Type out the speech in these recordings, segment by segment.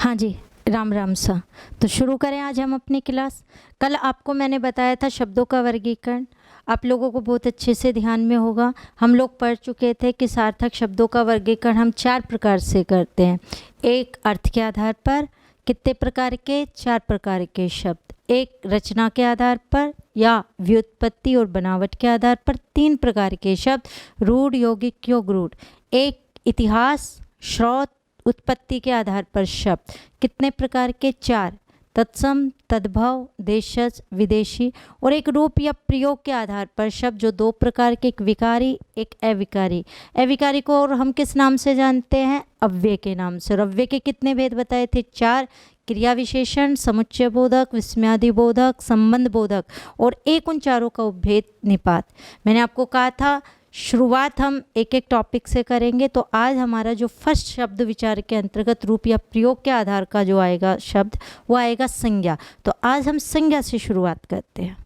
हाँ जी, राम राम सा। तो शुरू करें आज हम अपनी क्लास। कल आपको मैंने बताया था शब्दों का वर्गीकरण, आप लोगों को बहुत अच्छे से ध्यान में होगा। हम लोग पढ़ चुके थे कि सार्थक शब्दों का वर्गीकरण हम 4 प्रकार से करते हैं। एक अर्थ के आधार पर, कितने प्रकार के? 4 प्रकार के शब्द। एक रचना के आधार पर या व्युत्पत्ति और बनावट के आधार पर 3 प्रकार के शब्द, रूढ़, यौगिक, योग रूढ़। एक इतिहास, स्रोत, उत्पत्ति के आधार पर शब्द, कितने प्रकार के? 4। तत्सम, तद्भव, देशज, विदेशी। और एक रूप या प्रयोग के आधार पर शब्द जो 2 प्रकार के, एक विकारी एक अविकारी। अविकारी को और हम किस नाम से जानते हैं? अव्यय के नाम से। और अव्यय के कितने भेद बताए थे? 4। क्रिया विशेषण, समुच्चय बोधक, विस्मयादि बोधक, संबंध बोधक। और एक उन चारों का उपभेद निपात। मैंने आपको कहा था शुरुआत हम एक एक टॉपिक से करेंगे। तो आज हमारा जो फर्स्ट शब्द विचार के अंतर्गत रूप या प्रयोग के आधार का जो आएगा शब्द, वो आएगा संज्ञा। तो आज हम संज्ञा से शुरुआत करते हैं।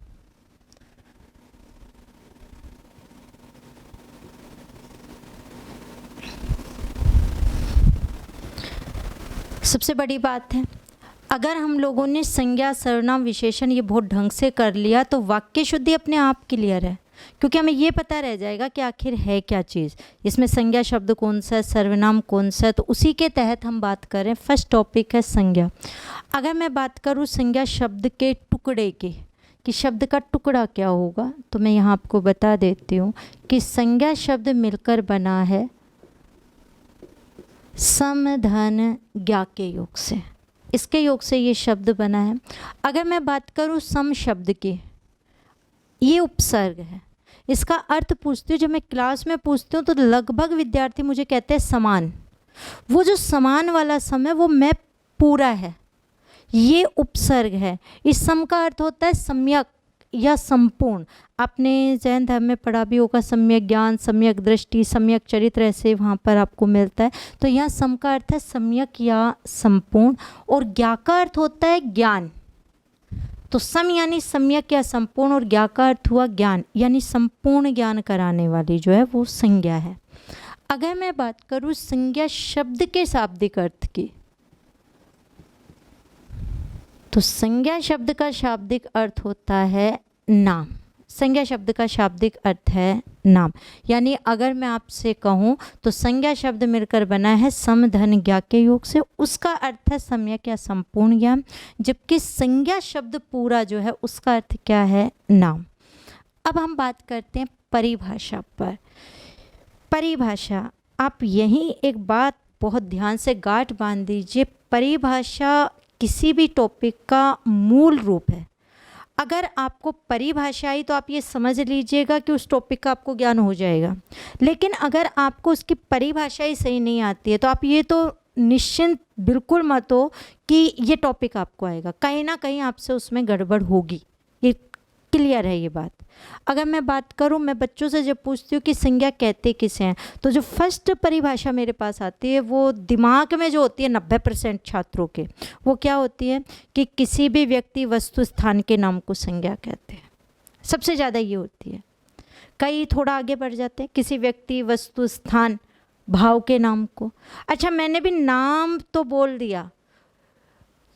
सबसे बड़ी बात है, अगर हम लोगों ने संज्ञा, सर्वनाम, विशेषण ये बहुत ढंग से कर लिया तो वाक्य शुद्धि अपने आप क्लियर है, क्योंकि हमें ये पता रह जाएगा कि आखिर है क्या चीज़, इसमें संज्ञा शब्द कौन सा है, सर्वनाम कौन सा है। तो उसी के तहत हम बात करें। फर्स्ट टॉपिक है संज्ञा। अगर मैं बात करूँ संज्ञा शब्द के टुकड़े की, कि शब्द का टुकड़ा क्या होगा, तो मैं यहाँ आपको बता देती हूँ कि संज्ञा शब्द मिलकर बना है सम धन ज्ञा के योग से। इसके योग से ये शब्द बना है। अगर मैं बात करूँ सम शब्द की, ये उपसर्ग है। इसका अर्थ पूछती हूँ, जब मैं क्लास में पूछती हूँ तो लगभग विद्यार्थी मुझे कहते हैं समान। वो जो समान वाला सम है वो मैं पूरा है, ये उपसर्ग है। इस सम का अर्थ होता है सम्यक या संपूर्ण। आपने जैन धर्म में पढ़ा भी होगा, सम्यक ज्ञान, सम्यक दृष्टि, सम्यक चरित्र, ऐसे वहाँ पर आपको मिलता है। तो यहाँ सम का अर्थ है सम्यक या संपूर्ण, और ज्ञा का अर्थ होता है ज्ञान। तो सम यानी सम्यक या संपूर्ण, और ज्ञा का अर्थ हुआ ज्ञान, यानी संपूर्ण ज्ञान कराने वाली जो है वो संज्ञा है। अगर मैं बात करूँ संज्ञा शब्द के शाब्दिक अर्थ की, तो संज्ञा शब्द का शाब्दिक अर्थ होता है नाम। संज्ञा शब्द का शाब्दिक अर्थ है नाम। यानी अगर मैं आपसे कहूँ तो संज्ञा शब्द मिलकर बना है सम धन ज्ञा के योग से, उसका अर्थ है सम्यक या संपूर्ण ज्ञान। जबकि संज्ञा शब्द पूरा जो है उसका अर्थ क्या है? नाम। अब हम बात करते हैं परिभाषा पर। परिभाषा, आप यहीं एक बात बहुत ध्यान से गांठ बांध दीजिए, परिभाषा किसी भी टॉपिक का मूल रूप है। अगर आपको परिभाषा आई तो आप ये समझ लीजिएगा कि उस टॉपिक का आपको ज्ञान हो जाएगा। लेकिन अगर आपको उसकी परिभाषा ही सही नहीं आती है तो आप ये तो निश्चिंत बिल्कुल मत हो कि ये टॉपिक आपको आएगा, कहीं ना कहीं आपसे उसमें गड़बड़ होगी। ये क्लियर है ये बात। अगर मैं बात करूं, मैं बच्चों से जब पूछती हूँ कि संज्ञा कहते किसे हैं, तो जो फर्स्ट परिभाषा मेरे पास आती है वो दिमाग में जो होती है 90% छात्रों के, वो क्या होती है कि किसी भी व्यक्ति, वस्तु, स्थान के नाम को संज्ञा कहते हैं। सबसे ज़्यादा ये होती है। कई थोड़ा आगे बढ़ जाते हैं, किसी व्यक्ति, वस्तु, स्थान, भाव के नाम को। अच्छा, मैंने भी नाम तो बोल दिया,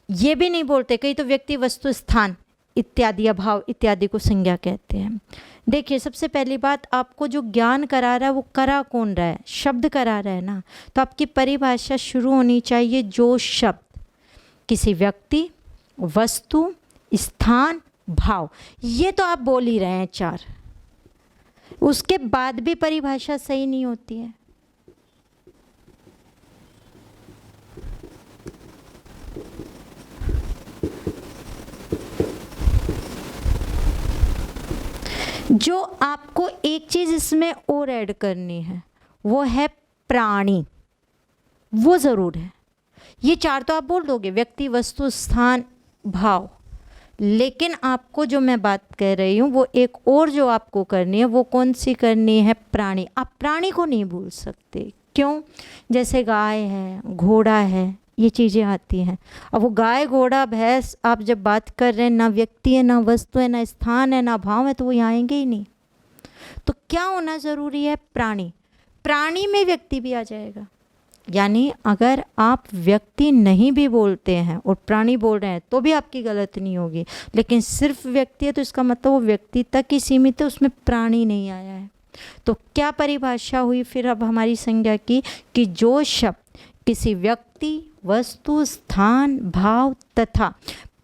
ये भी नहीं बोलते कई तो व्यक्ति, वस्तु, स्थान इत्यादि या भाव इत्यादि को संज्ञा कहते हैं। देखिए, सबसे पहली बात, आपको जो ज्ञान करा रहा है वो करा कौन रहा है? शब्द करा रहा है ना। तो आपकी परिभाषा शुरू होनी चाहिए जो शब्द किसी व्यक्ति, वस्तु, स्थान, भाव, ये तो आप बोल ही रहे हैं 4, उसके बाद भी परिभाषा सही नहीं होती है। जो आपको एक चीज़ इसमें और ऐड करनी है वो है प्राणी, वो ज़रूर है। ये 4 तो आप बोल दोगे, व्यक्ति, वस्तु, स्थान, भाव। लेकिन आपको जो मैं बात कह रही हूँ वो एक और जो आपको करनी है, वो कौन सी करनी है? प्राणी। आप प्राणी को नहीं भूल सकते। क्यों? जैसे गाय है, घोड़ा है, ये चीज़ें आती हैं। अब वो गाय, घोड़ा, भैंस आप जब बात कर रहे हैं, ना व्यक्ति है, ना वस्तु है, ना स्थान है, ना भाव है, तो वो यहाँ आएंगे ही नहीं। तो क्या होना ज़रूरी है? प्राणी। प्राणी में व्यक्ति भी आ जाएगा, यानी अगर आप व्यक्ति नहीं भी बोलते हैं और प्राणी बोल रहे हैं तो भी आपकी गलत नहीं होगी, लेकिन सिर्फ व्यक्ति है तो इसका मतलब वो व्यक्ति तक ही सीमित है, उसमें प्राणी नहीं आया है। तो क्या परिभाषा हुई फिर अब हमारी संज्ञा की कि जो शब्द किसी व्यक्ति, वस्तु, स्थान, भाव तथा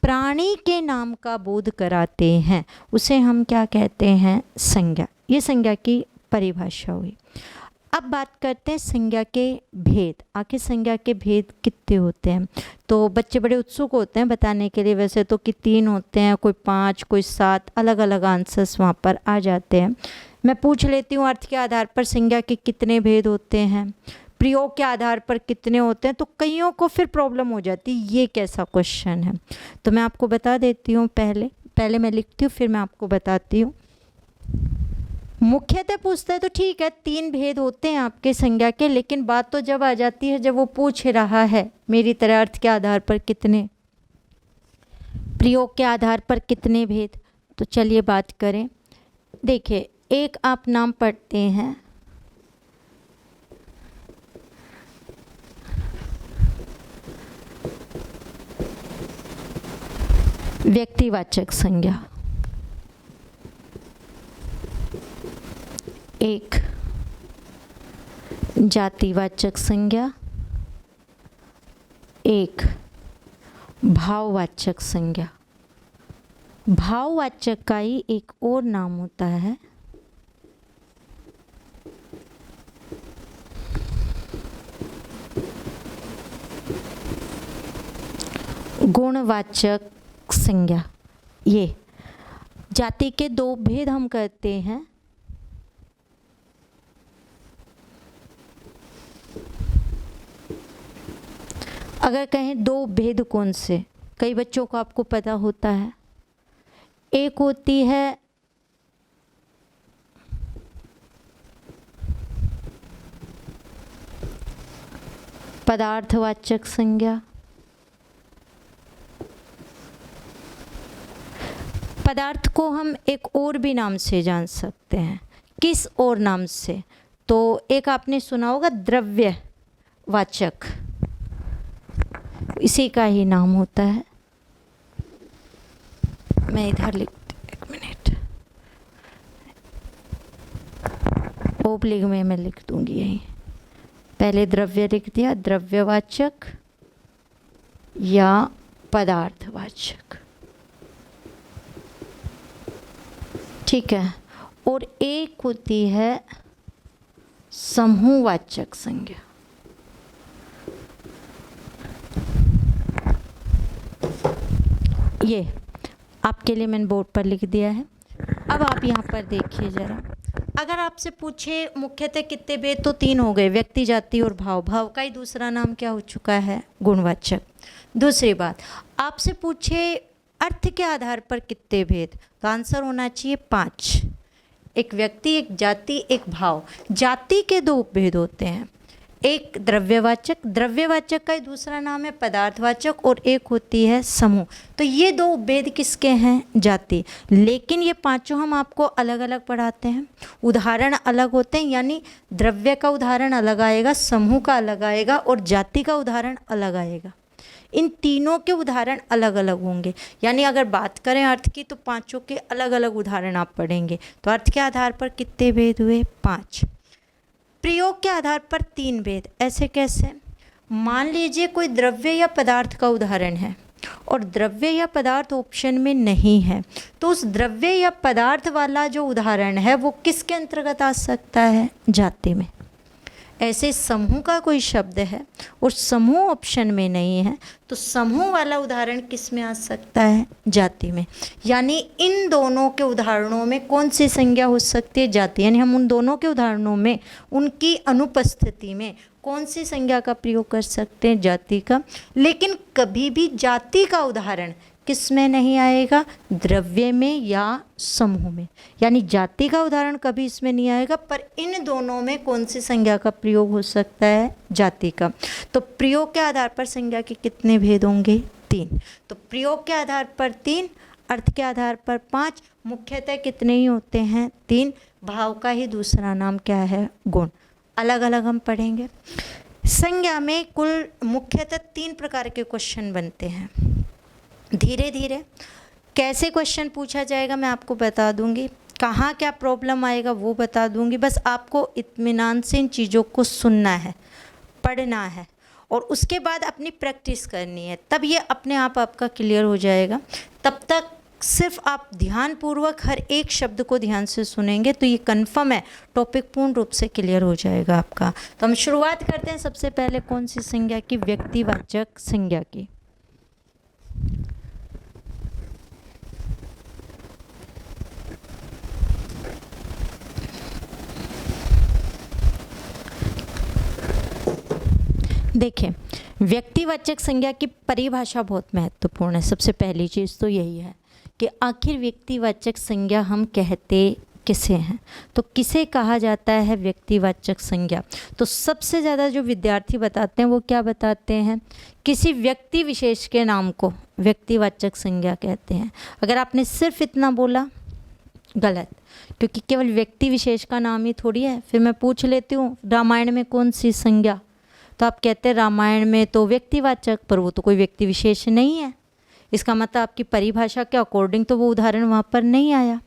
प्राणी के नाम का बोध कराते हैं उसे हम क्या कहते हैं? संज्ञा। ये संज्ञा की परिभाषा हुई। अब बात करते हैं संज्ञा के भेद। आखिर संज्ञा के भेद कितने होते हैं? तो बच्चे बड़े उत्सुक होते हैं बताने के लिए वैसे तो कि 3 होते हैं, कोई 5, कोई 7, अलग अलग आंसर्स वहाँ पर आ जाते हैं। मैं पूछ लेती हूँ अर्थ के आधार पर संज्ञा के कितने भेद होते हैं, प्रयोग के आधार पर कितने होते हैं, तो कईयों को फिर प्रॉब्लम हो जाती है ये कैसा क्वेश्चन है। तो मैं आपको बता देती हूँ, पहले मैं लिखती हूँ फिर मैं आपको बताती हूँ। मुख्यतः पूछता है तो ठीक है 3 भेद होते हैं आपके संज्ञा के, लेकिन बात तो जब आ जाती है जब वो पूछ रहा है मेरी तरह अर्थ के आधार पर कितने, प्रयोग के आधार पर कितने भेद। तो चलिए बात करें। देखिए एक आप नाम पढ़ते हैं, व्यक्तिवाचक संज्ञा, एक जातिवाचक संज्ञा, एक भाववाचक संज्ञा। भाववाचक का ही एक और नाम होता है गुणवाचक संज्ञा। ये जाति के 2 भेद हम करते हैं, अगर कहें 2 भेद कौन से, कई बच्चों को आपको पता होता है। एक होती है पदार्थवाचक संज्ञा। पदार्थ को हम एक और भी नाम से जान सकते हैं। किस और नाम से? तो एक आपने सुना होगा द्रव्यवाचक, इसी का ही नाम होता है। मैं इधर एक मिनट, ओब्लिग में मैं लिख दूंगी यही। पहले द्रव्य लिख दिया, द्रव्यवाचक या पदार्थवाचक, ठीक है। और एक होती है समूहवाचक संज्ञा। ये आपके लिए मैंने बोर्ड पर लिख दिया है। अब आप यहाँ पर देखिए ज़रा, अगर आपसे पूछे मुख्यतः कितने भेद, तो 3 हो गए, व्यक्ति, जाति और भाव। भाव का ही दूसरा नाम क्या हो चुका है? गुणवाचक। दूसरी बात, आपसे पूछे अर्थ के आधार पर कितने भेद, तो आंसर होना चाहिए 5। एक व्यक्ति, एक जाति, एक भाव। जाति के 2 भेद होते हैं, एक द्रव्यवाचक, द्रव्यवाचक का ही दूसरा नाम है पदार्थवाचक, और एक होती है समूह। तो ये 2 भेद किसके हैं? जाति। लेकिन ये 5 हम आपको अलग अलग पढ़ाते हैं, उदाहरण अलग होते हैं, यानी द्रव्य का उदाहरण अलग आएगा, समूह का अलग आएगा और जाति का उदाहरण अलग आएगा। इन तीनों के उदाहरण अलग अलग होंगे। यानी अगर बात करें अर्थ की तो 5 के अलग अलग उदाहरण आप पढ़ेंगे। तो अर्थ के आधार पर कितने भेद हुए? 5। प्रयोग के आधार पर 3 भेद। ऐसे कैसे? मान लीजिए कोई द्रव्य या पदार्थ का उदाहरण है और द्रव्य या पदार्थ ऑप्शन में नहीं है, तो उस द्रव्य या पदार्थ वाला जो उदाहरण है वो किसके अंतर्गत आ सकता है? जाति में। ऐसे समूह का कोई शब्द है और समूह ऑप्शन में नहीं है, तो समूह वाला उदाहरण किस में आ सकता है? जाति में। यानी इन दोनों के उदाहरणों में कौन सी संज्ञा हो सकती है? जाति। यानी हम उन दोनों के उदाहरणों में उनकी अनुपस्थिति में कौन सी संज्ञा का प्रयोग कर सकते हैं? जाति का। लेकिन कभी भी जाति का उदाहरण किस में नहीं आएगा? द्रव्य में या समूह में। यानी जाति का उदाहरण कभी इसमें नहीं आएगा, पर इन दोनों में कौन सी संज्ञा का प्रयोग हो सकता है? जाति का। तो प्रयोग के आधार पर संज्ञा के कितने भेद होंगे? 3। तो प्रयोग के आधार पर 3, अर्थ के आधार पर 5, मुख्यतः कितने ही होते हैं? 3। भाव का ही दूसरा नाम क्या है? गुण। अलग अलग हम पढ़ेंगे। संज्ञा में कुल मुख्यतः 3 प्रकार के क्वेश्चन बनते हैं। धीरे धीरे कैसे क्वेश्चन पूछा जाएगा मैं आपको बता दूंगी, कहाँ क्या प्रॉब्लम आएगा वो बता दूंगी। बस आपको इत्मीनान से इन चीज़ों को सुनना है, पढ़ना है और उसके बाद अपनी प्रैक्टिस करनी है, तब ये अपने आप आपका क्लियर हो जाएगा। तब तक सिर्फ आप ध्यानपूर्वक हर एक शब्द को ध्यान से सुनेंगे तो ये कंफर्म है टॉपिक पूर्ण रूप से क्लियर हो जाएगा आपका। तो हम शुरुआत करते हैं सबसे पहले कौन सी संज्ञा की? व्यक्तिवाचक संज्ञा की। देखिए, व्यक्तिवाचक संज्ञा की परिभाषा बहुत महत्वपूर्ण है। सबसे पहली चीज़ तो यही है कि आखिर व्यक्तिवाचक संज्ञा हम कहते किसे हैं, तो किसे कहा जाता है व्यक्तिवाचक संज्ञा? तो सबसे ज़्यादा जो विद्यार्थी बताते हैं वो क्या बताते हैं? किसी व्यक्ति विशेष के नाम को व्यक्तिवाचक संज्ञा कहते हैं। अगर आपने सिर्फ इतना बोला, गलत, क्योंकि केवल व्यक्ति विशेष का नाम ही थोड़ी है। फिर मैं पूछ लेती हूँ रामायण में कौन सी संज्ञा, तो आप कहते हैं रामायण में तो व्यक्तिवाचक, पर वो तो कोई व्यक्ति विशेष नहीं है। इसका मतलब आपकी परिभाषा के अकॉर्डिंग तो वो उदाहरण वहाँ पर नहीं आया।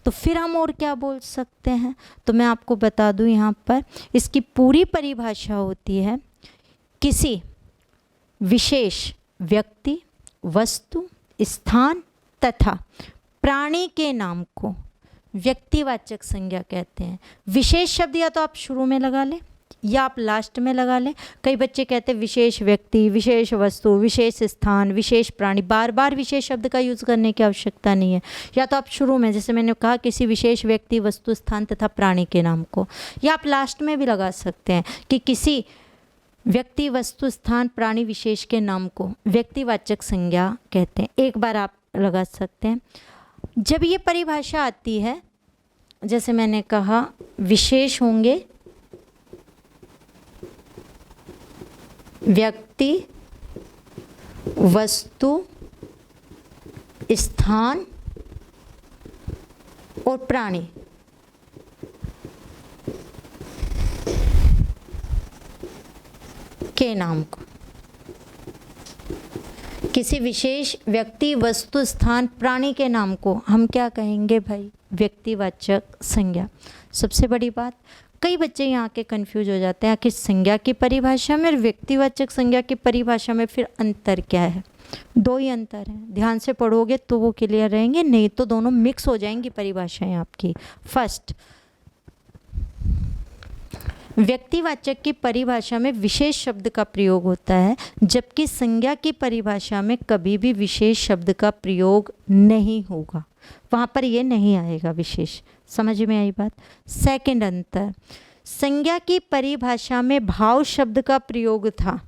तो फिर हम और क्या बोल सकते हैं? तो मैं आपको बता दूँ, यहाँ पर इसकी पूरी परिभाषा होती है किसी विशेष व्यक्ति, वस्तु, स्थान तथा प्राणी के नाम को व्यक्तिवाचक संज्ञा कहते हैं। विशेष शब्द या तो आप शुरू में लगा लें या आप लास्ट में लगा लें। कई बच्चे कहते हैं विशेष व्यक्ति, विशेष वस्तु, विशेष स्थान, विशेष प्राणी। बार बार विशेष शब्द का यूज़ करने की आवश्यकता नहीं है। या तो आप शुरू में, जैसे मैंने कहा, किसी विशेष व्यक्ति, वस्तु, स्थान तथा प्राणी के नाम को, या आप लास्ट में भी लगा सकते हैं कि किसी व्यक्ति, वस्तु, स्थान, प्राणी, विशेष के नाम को व्यक्तिवाचक संज्ञा कहते हैं। एक बार आप लगा सकते हैं। जब ये परिभाषा आती है, जैसे मैंने कहा, विशेष होंगे, व्यक्ति, वस्तु, स्थान और प्राणी, के नाम को, किसी विशेष व्यक्ति, वस्तु, स्थान, प्राणी के नाम को हम क्या कहेंगे भाई? व्यक्तिवाचक संज्ञा। सबसे बड़ी बात, कई बच्चे यहाँ के कंफ्यूज हो जाते हैं कि संज्ञा की परिभाषा में और व्यक्तिवाचक संज्ञा की परिभाषा में फिर अंतर क्या है? 2 ही अंतर हैं। ध्यान से पढ़ोगे तो वो क्लियर रहेंगे, नहीं तो दोनों मिक्स हो जाएंगी परिभाषाएं आपकी। फर्स्ट, व्यक्तिवाचक की परिभाषा में विशेष शब्द का प्रयोग होता है, जबकि संज्ञा की परिभाषा में कभी भी विशेष शब्द का प्रयोग नहीं होगा। वहाँ पर ये नहीं आएगा विशेष। समझ में आई बात? सेकंड अंतर, संज्ञा की परिभाषा में भाव शब्द का प्रयोग था,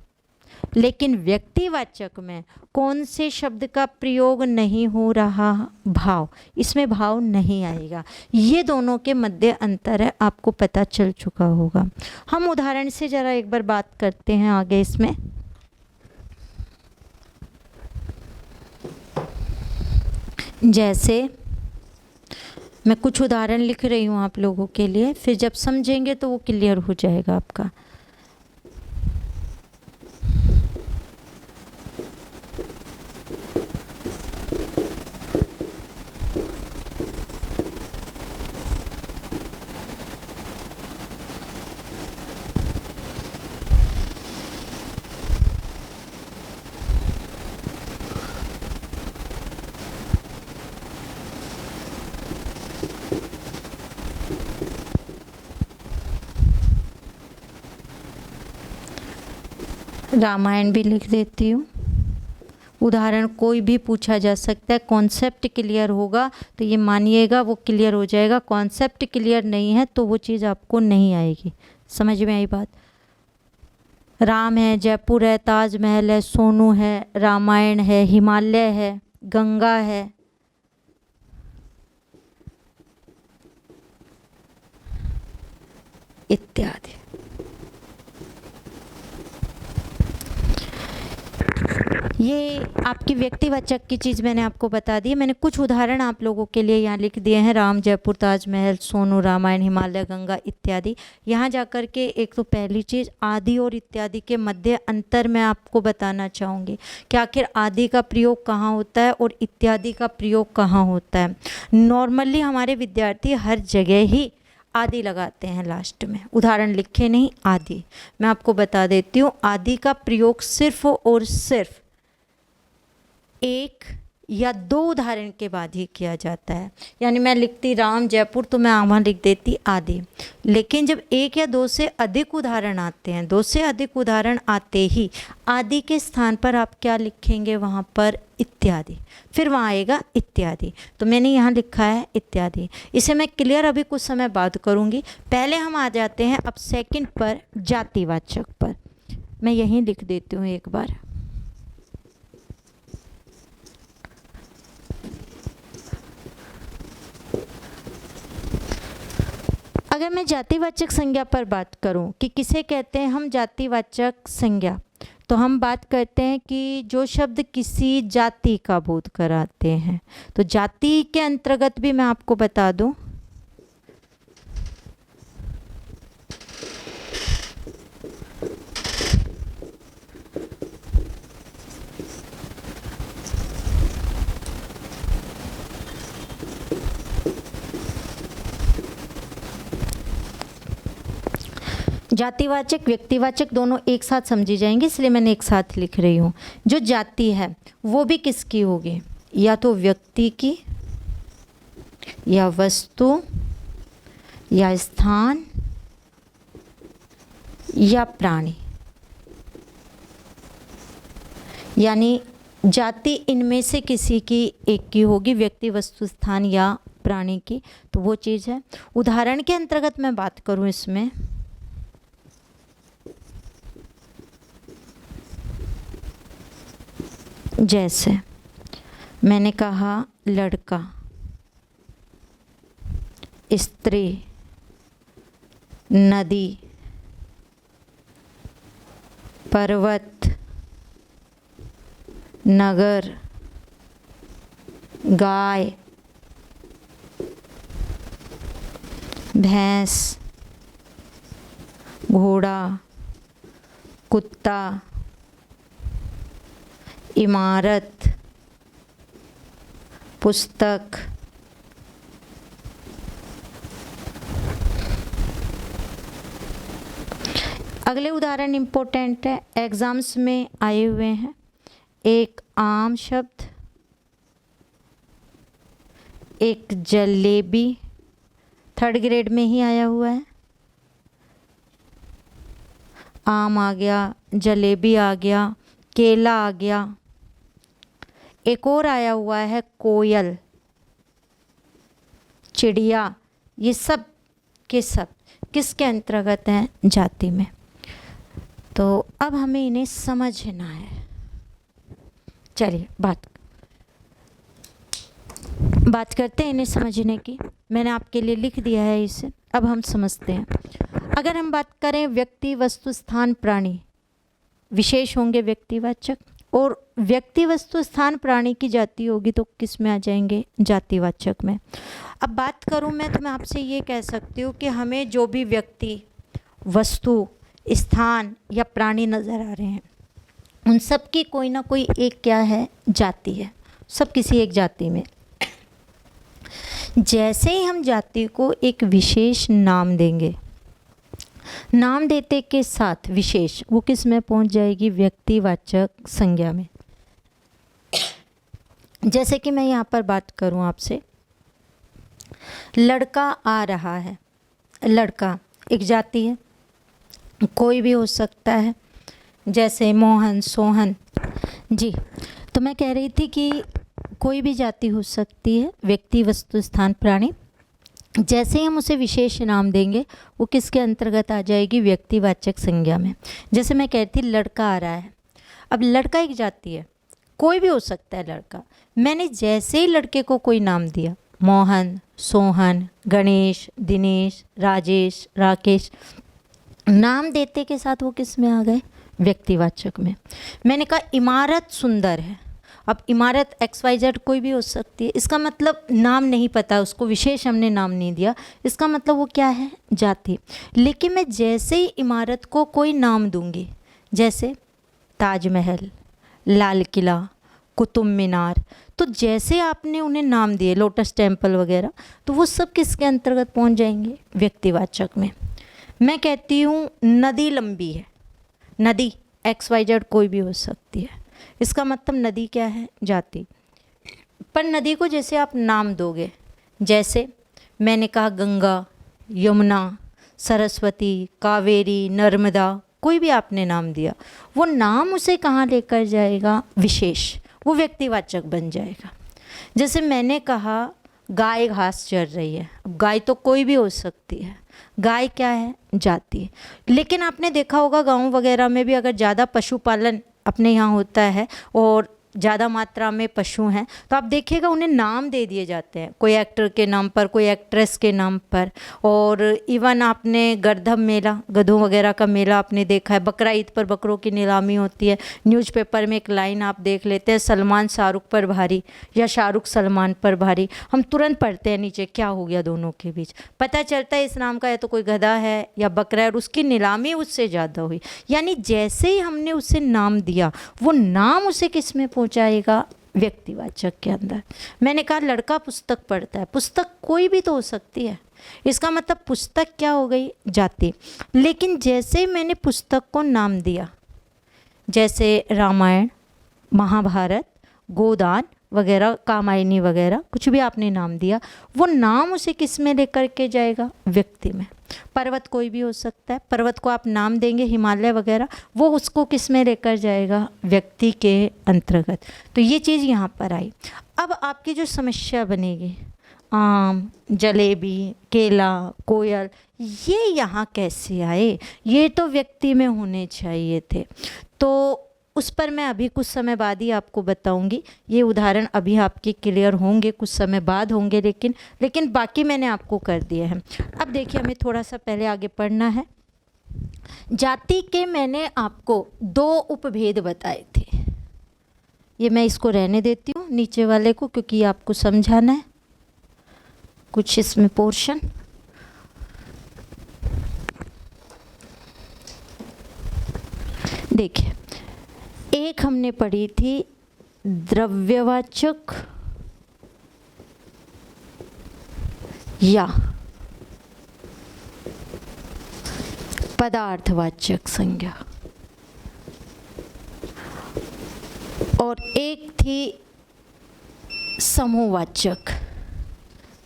लेकिन व्यक्तिवाचक में कौन से शब्द का प्रयोग नहीं हो रहा? भाव। इसमें भाव नहीं आएगा। ये दोनों के मध्य अंतर है, आपको पता चल चुका होगा। हम उदाहरण से ज़रा एक बार बात करते हैं आगे इसमें। जैसे मैं कुछ उदाहरण लिख रही हूँ आप लोगों के लिए, फिर जब समझेंगे तो वो क्लियर हो जाएगा आपका। रामायण भी लिख देती हूँ। उदाहरण कोई भी पूछा जा सकता है। कॉन्सेप्ट क्लियर होगा तो ये मानिएगा वो क्लियर हो जाएगा। कॉन्सेप्ट क्लियर नहीं है तो वो चीज़ आपको नहीं आएगी। समझ में आई बात? राम है, जयपुर है, ताजमहल है, सोनू है, रामायण है, हिमालय है, गंगा है, इत्यादि। ये आपकी व्यक्तिवाचक की चीज़ मैंने आपको बता दी है। मैंने कुछ उदाहरण आप लोगों के लिए यहाँ लिख दिए हैं, राम, जयपुर, ताजमहल, सोनू, रामायण, हिमालय, गंगा इत्यादि। यहाँ जाकर के एक तो पहली चीज़ आदि और इत्यादि के मध्य अंतर मैं आपको बताना चाहूँगी कि आखिर आदि का प्रयोग कहाँ होता है और इत्यादि का प्रयोग कहाँ होता है। नॉर्मली हमारे विद्यार्थी हर जगह ही आदि लगाते हैं लास्ट में, उदाहरण लिखे नहीं, आदि। मैं आपको बता देती हूँ, आदि का प्रयोग सिर्फ और सिर्फ एक या दो उदाहरण के बाद ही किया जाता है। यानी मैं लिखती राम, जयपुर, तो मैं वहाँ लिख देती आदि। लेकिन जब एक या दो से अधिक उदाहरण आते हैं, दो से अधिक उदाहरण आते ही आदि के स्थान पर आप क्या लिखेंगे, वहाँ पर इत्यादि, फिर वहाँ आएगा इत्यादि। तो मैंने यहाँ लिखा है इत्यादि। इसे मैं क्लियर अभी कुछ समय बाद करूँगी। पहले हम आ जाते हैं अब सेकंड पर, जातिवाचक पर। मैं यहीं लिख देती हूँ एक बार। अगर मैं जातिवाचक संज्ञा पर बात करूं कि किसे कहते हैं हम जातिवाचक संज्ञा, तो हम बात करते हैं कि जो शब्द किसी जाति का बोध कराते हैं। तो जाति के अंतर्गत भी मैं आपको बता दूं, जातिवाचक व्यक्तिवाचक दोनों एक साथ समझी जाएंगे, इसलिए मैंने एक साथ लिख रही हूँ। जो जाति है वो भी किसकी होगी, या तो व्यक्ति की, या वस्तु, या स्थान, या प्राणी। यानी जाति इनमें से किसी की एक की होगी, व्यक्ति, वस्तु, स्थान या प्राणी की। तो वो चीज़ है। उदाहरण के अंतर्गत मैं बात करूँ इसमें, जैसे मैंने कहा लड़का, स्त्री, नदी, पर्वत, नगर, गाय, भैंस, घोड़ा, कुत्ता, इमारत, पुस्तक, अगले उदाहरण इम्पोर्टेंट है, एग्जाम्स में आए हुए हैं। एक आम शब्द, एक जलेबी, थर्ड ग्रेड में ही आया हुआ है। आम आ गया, जलेबी आ गया, केला आ गया। एक और आया हुआ है कोयल, चिड़िया। ये सब के सब किसके अंतर्गत हैं, जाति में। तो अब हमें इन्हें समझना है। चलिए बात करते हैं इन्हें समझने की। मैंने आपके लिए लिख दिया है इसे, अब हम समझते हैं। अगर हम बात करें व्यक्ति, वस्तु, स्थान, प्राणी, विशेष होंगे व्यक्तिवाचक, और व्यक्ति, वस्तु, स्थान, प्राणी की जाति होगी तो किस में आ जाएंगे, जातिवाचक में। अब बात करूं मैं तो मैं आपसे ये कह सकती हूँ कि हमें जो भी व्यक्ति, वस्तु, स्थान या प्राणी नज़र आ रहे हैं, उन सब की कोई ना कोई एक क्या है, जाति है। सब किसी एक जाति में। जैसे ही हम जाति को एक विशेष नाम देंगे, नाम देते के साथ विशेष वो किस में पहुंच जाएगी, व्यक्तिवाचक संज्ञा में। जैसे कि मैं यहाँ पर बात करूँ आपसे, लड़का आ रहा है। लड़का एक जाति है, कोई भी हो सकता है, जैसे मोहन, सोहन जी। तो मैं कह रही थी कि कोई भी जाति हो सकती है, व्यक्ति, वस्तु, स्थान, प्राणी। जैसे ही हम उसे विशेष नाम देंगे वो किसके अंतर्गत आ जाएगी, व्यक्तिवाचक संज्ञा में। जैसे मैं कहती लड़का आ रहा है। अब लड़का एक जाति है, कोई भी हो सकता है लड़का। मैंने जैसे ही लड़के को कोई नाम दिया, मोहन, सोहन, गणेश, दिनेश, राजेश, राकेश, नाम देते के साथ वो किस में आ गए, व्यक्तिवाचक में। मैंने कहा इमारत सुंदर है। अब इमारत XYZ कोई भी हो सकती है, इसका मतलब नाम नहीं पता, उसको विशेष हमने नाम नहीं दिया, इसका मतलब वो क्या है, जाति। लेकिन मैं जैसे ही इमारत को कोई नाम दूंगी, जैसे ताजमहल, लाल किला, कुतुब मीनार, तो जैसे आपने उन्हें नाम दिए, लोटस टेम्पल वगैरह, तो वो सब किसके अंतर्गत पहुंच जाएंगे, व्यक्तिवाचक में। मैं कहती हूँ नदी लंबी है, नदी XYZ कोई भी हो सकती है, इसका मतलब नदी क्या है, जाति। पर नदी को जैसे आप नाम दोगे, जैसे मैंने कहा गंगा, यमुना, सरस्वती, कावेरी, नर्मदा, कोई भी आपने नाम दिया, वो नाम उसे कहाँ लेकर जाएगा, विशेष, वो व्यक्तिवाचक बन जाएगा। जैसे मैंने कहा गाय घास चर रही है, अब गाय तो कोई भी हो सकती है, गाय क्या है, जाति। लेकिन आपने देखा होगा गाँव वगैरह में भी अगर ज़्यादा पशुपालन अपने यहाँ होता है और ज़्यादा मात्रा में पशु हैं, तो आप देखिएगा उन्हें नाम दे दिए जाते हैं, कोई एक्टर के नाम पर, कोई एक्ट्रेस के नाम पर। और इवन आपने गर्दभ मेला, गधों वगैरह का मेला आपने देखा है, बकरा ईद पर बकरों की नीलामी होती है। न्यूज़पेपर में एक लाइन आप देख लेते हैं, सलमान शाहरुख पर भारी या शाहरुख सलमान पर भारी, हम तुरंत पढ़ते हैं नीचे क्या हो गया दोनों के बीच, पता चलता है इस नाम का या तो कोई गधा है या बकरा है, और उसकी नीलामी उससे ज़्यादा हुई। यानी जैसे ही हमने उसे नाम दिया, वो नाम उसे किस में पहुंचाएगा, व्यक्तिवाचक के अंदर। मैंने कहा लड़का पुस्तक पढ़ता है, पुस्तक कोई भी तो हो सकती है, इसका मतलब पुस्तक क्या हो गई, जाति। लेकिन जैसे ही मैंने पुस्तक को नाम दिया, जैसे रामायण, महाभारत, गोदान वगैरह, कामायनी वगैरह, कुछ भी आपने नाम दिया, वो नाम उसे किस में लेकर के जाएगा, व्यक्ति में। पर्वत कोई भी हो सकता है, पर्वत को आप नाम देंगे हिमालय वगैरह, वो उसको किस में लेकर जाएगा, व्यक्ति के अंतर्गत। तो ये चीज़ यहाँ पर आई। अब आपकी जो समस्या बनेगी, आम, जलेबी, केला, कोयल, ये यहाँ कैसे आए, ये तो व्यक्ति में होने चाहिए थे। तो उस पर मैं अभी कुछ समय बाद ही आपको बताऊंगी, ये उदाहरण अभी आपके क्लियर होंगे, कुछ समय बाद होंगे, लेकिन बाकी मैंने आपको कर दिए हैं। अब देखिए हमें थोड़ा सा पहले आगे पढ़ना है। जाति के मैंने आपको 2 उपभेद बताए थे, ये मैं इसको रहने देती हूँ नीचे वाले को, क्योंकि आपको समझाना है कुछ इसमें पोर्शन। देखिए एक हमने पढ़ी थी द्रव्यवाचक या पदार्थवाचक संज्ञा, और एक थी समूहवाचक,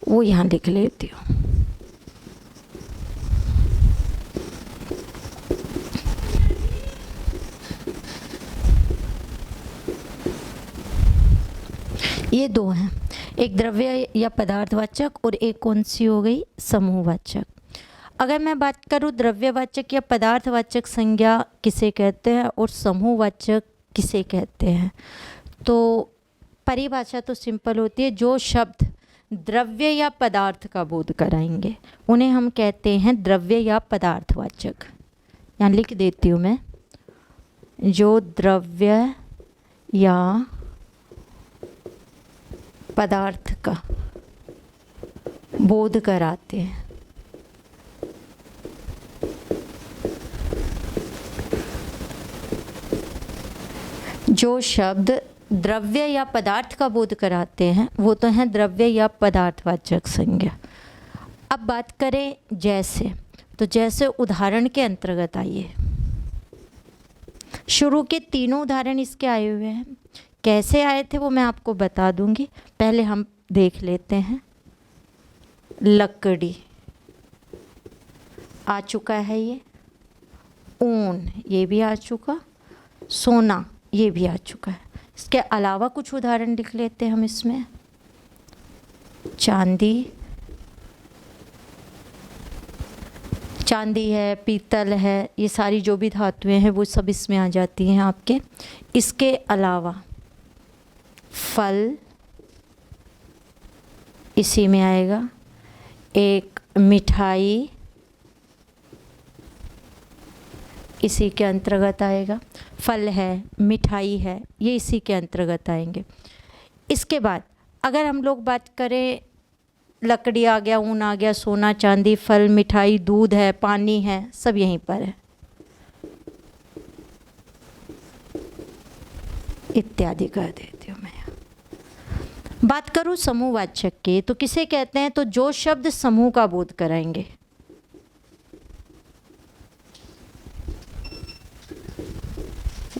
वो यहाँ लिख लेती हूँ। ये 2 हैं, एक द्रव्य या पदार्थवाचक और एक कौन सी हो गई, समूहवाचक। अगर मैं बात करूँ द्रव्यवाचक या पदार्थवाचक संज्ञा किसे कहते हैं और समूहवाचक किसे कहते हैं, तो परिभाषा तो सिंपल होती है, जो शब्द द्रव्य या पदार्थ का बोध कराएंगे उन्हें हम कहते हैं द्रव्य या पदार्थवाचक। यहाँ लिख देती हूँ मैं, जो द्रव्य या पदार्थ का बोध कराते हैं, जो शब्द द्रव्य या पदार्थ का बोध कराते हैं वो तो हैं द्रव्य या पदार्थवाचक संज्ञा। अब बात करें जैसे, तो जैसे उदाहरण के अंतर्गत आइए, शुरू के 3 उदाहरण इसके आए हुए हैं, कैसे आए थे वो मैं आपको बता दूंगी, पहले हम देख लेते हैं। लकड़ी आ चुका है, ये ऊन ये भी आ चुका, सोना ये भी आ चुका है। इसके अलावा कुछ उदाहरण लिख लेते हैं हम इसमें, चांदी, चांदी है, पीतल है, ये सारी जो भी धातुएं हैं वो सब इसमें आ जाती हैं आपके। इसके अलावा फल इसी में आएगा, एक मिठाई, इसी के अंतर्गत आएगा। फल है, मिठाई है, ये इसी के अंतर्गत आएंगे। इसके बाद अगर हम लोग बात करें, लकड़ी आ गया, ऊन आ गया, सोना चांदी, फल, मिठाई, दूध है, पानी है, सब यहीं पर है, इत्यादि कर देती हूँ मैं। बात करूँ समूहवाचक की, तो किसे कहते हैं? तो जो शब्द समूह का बोध कराएंगे।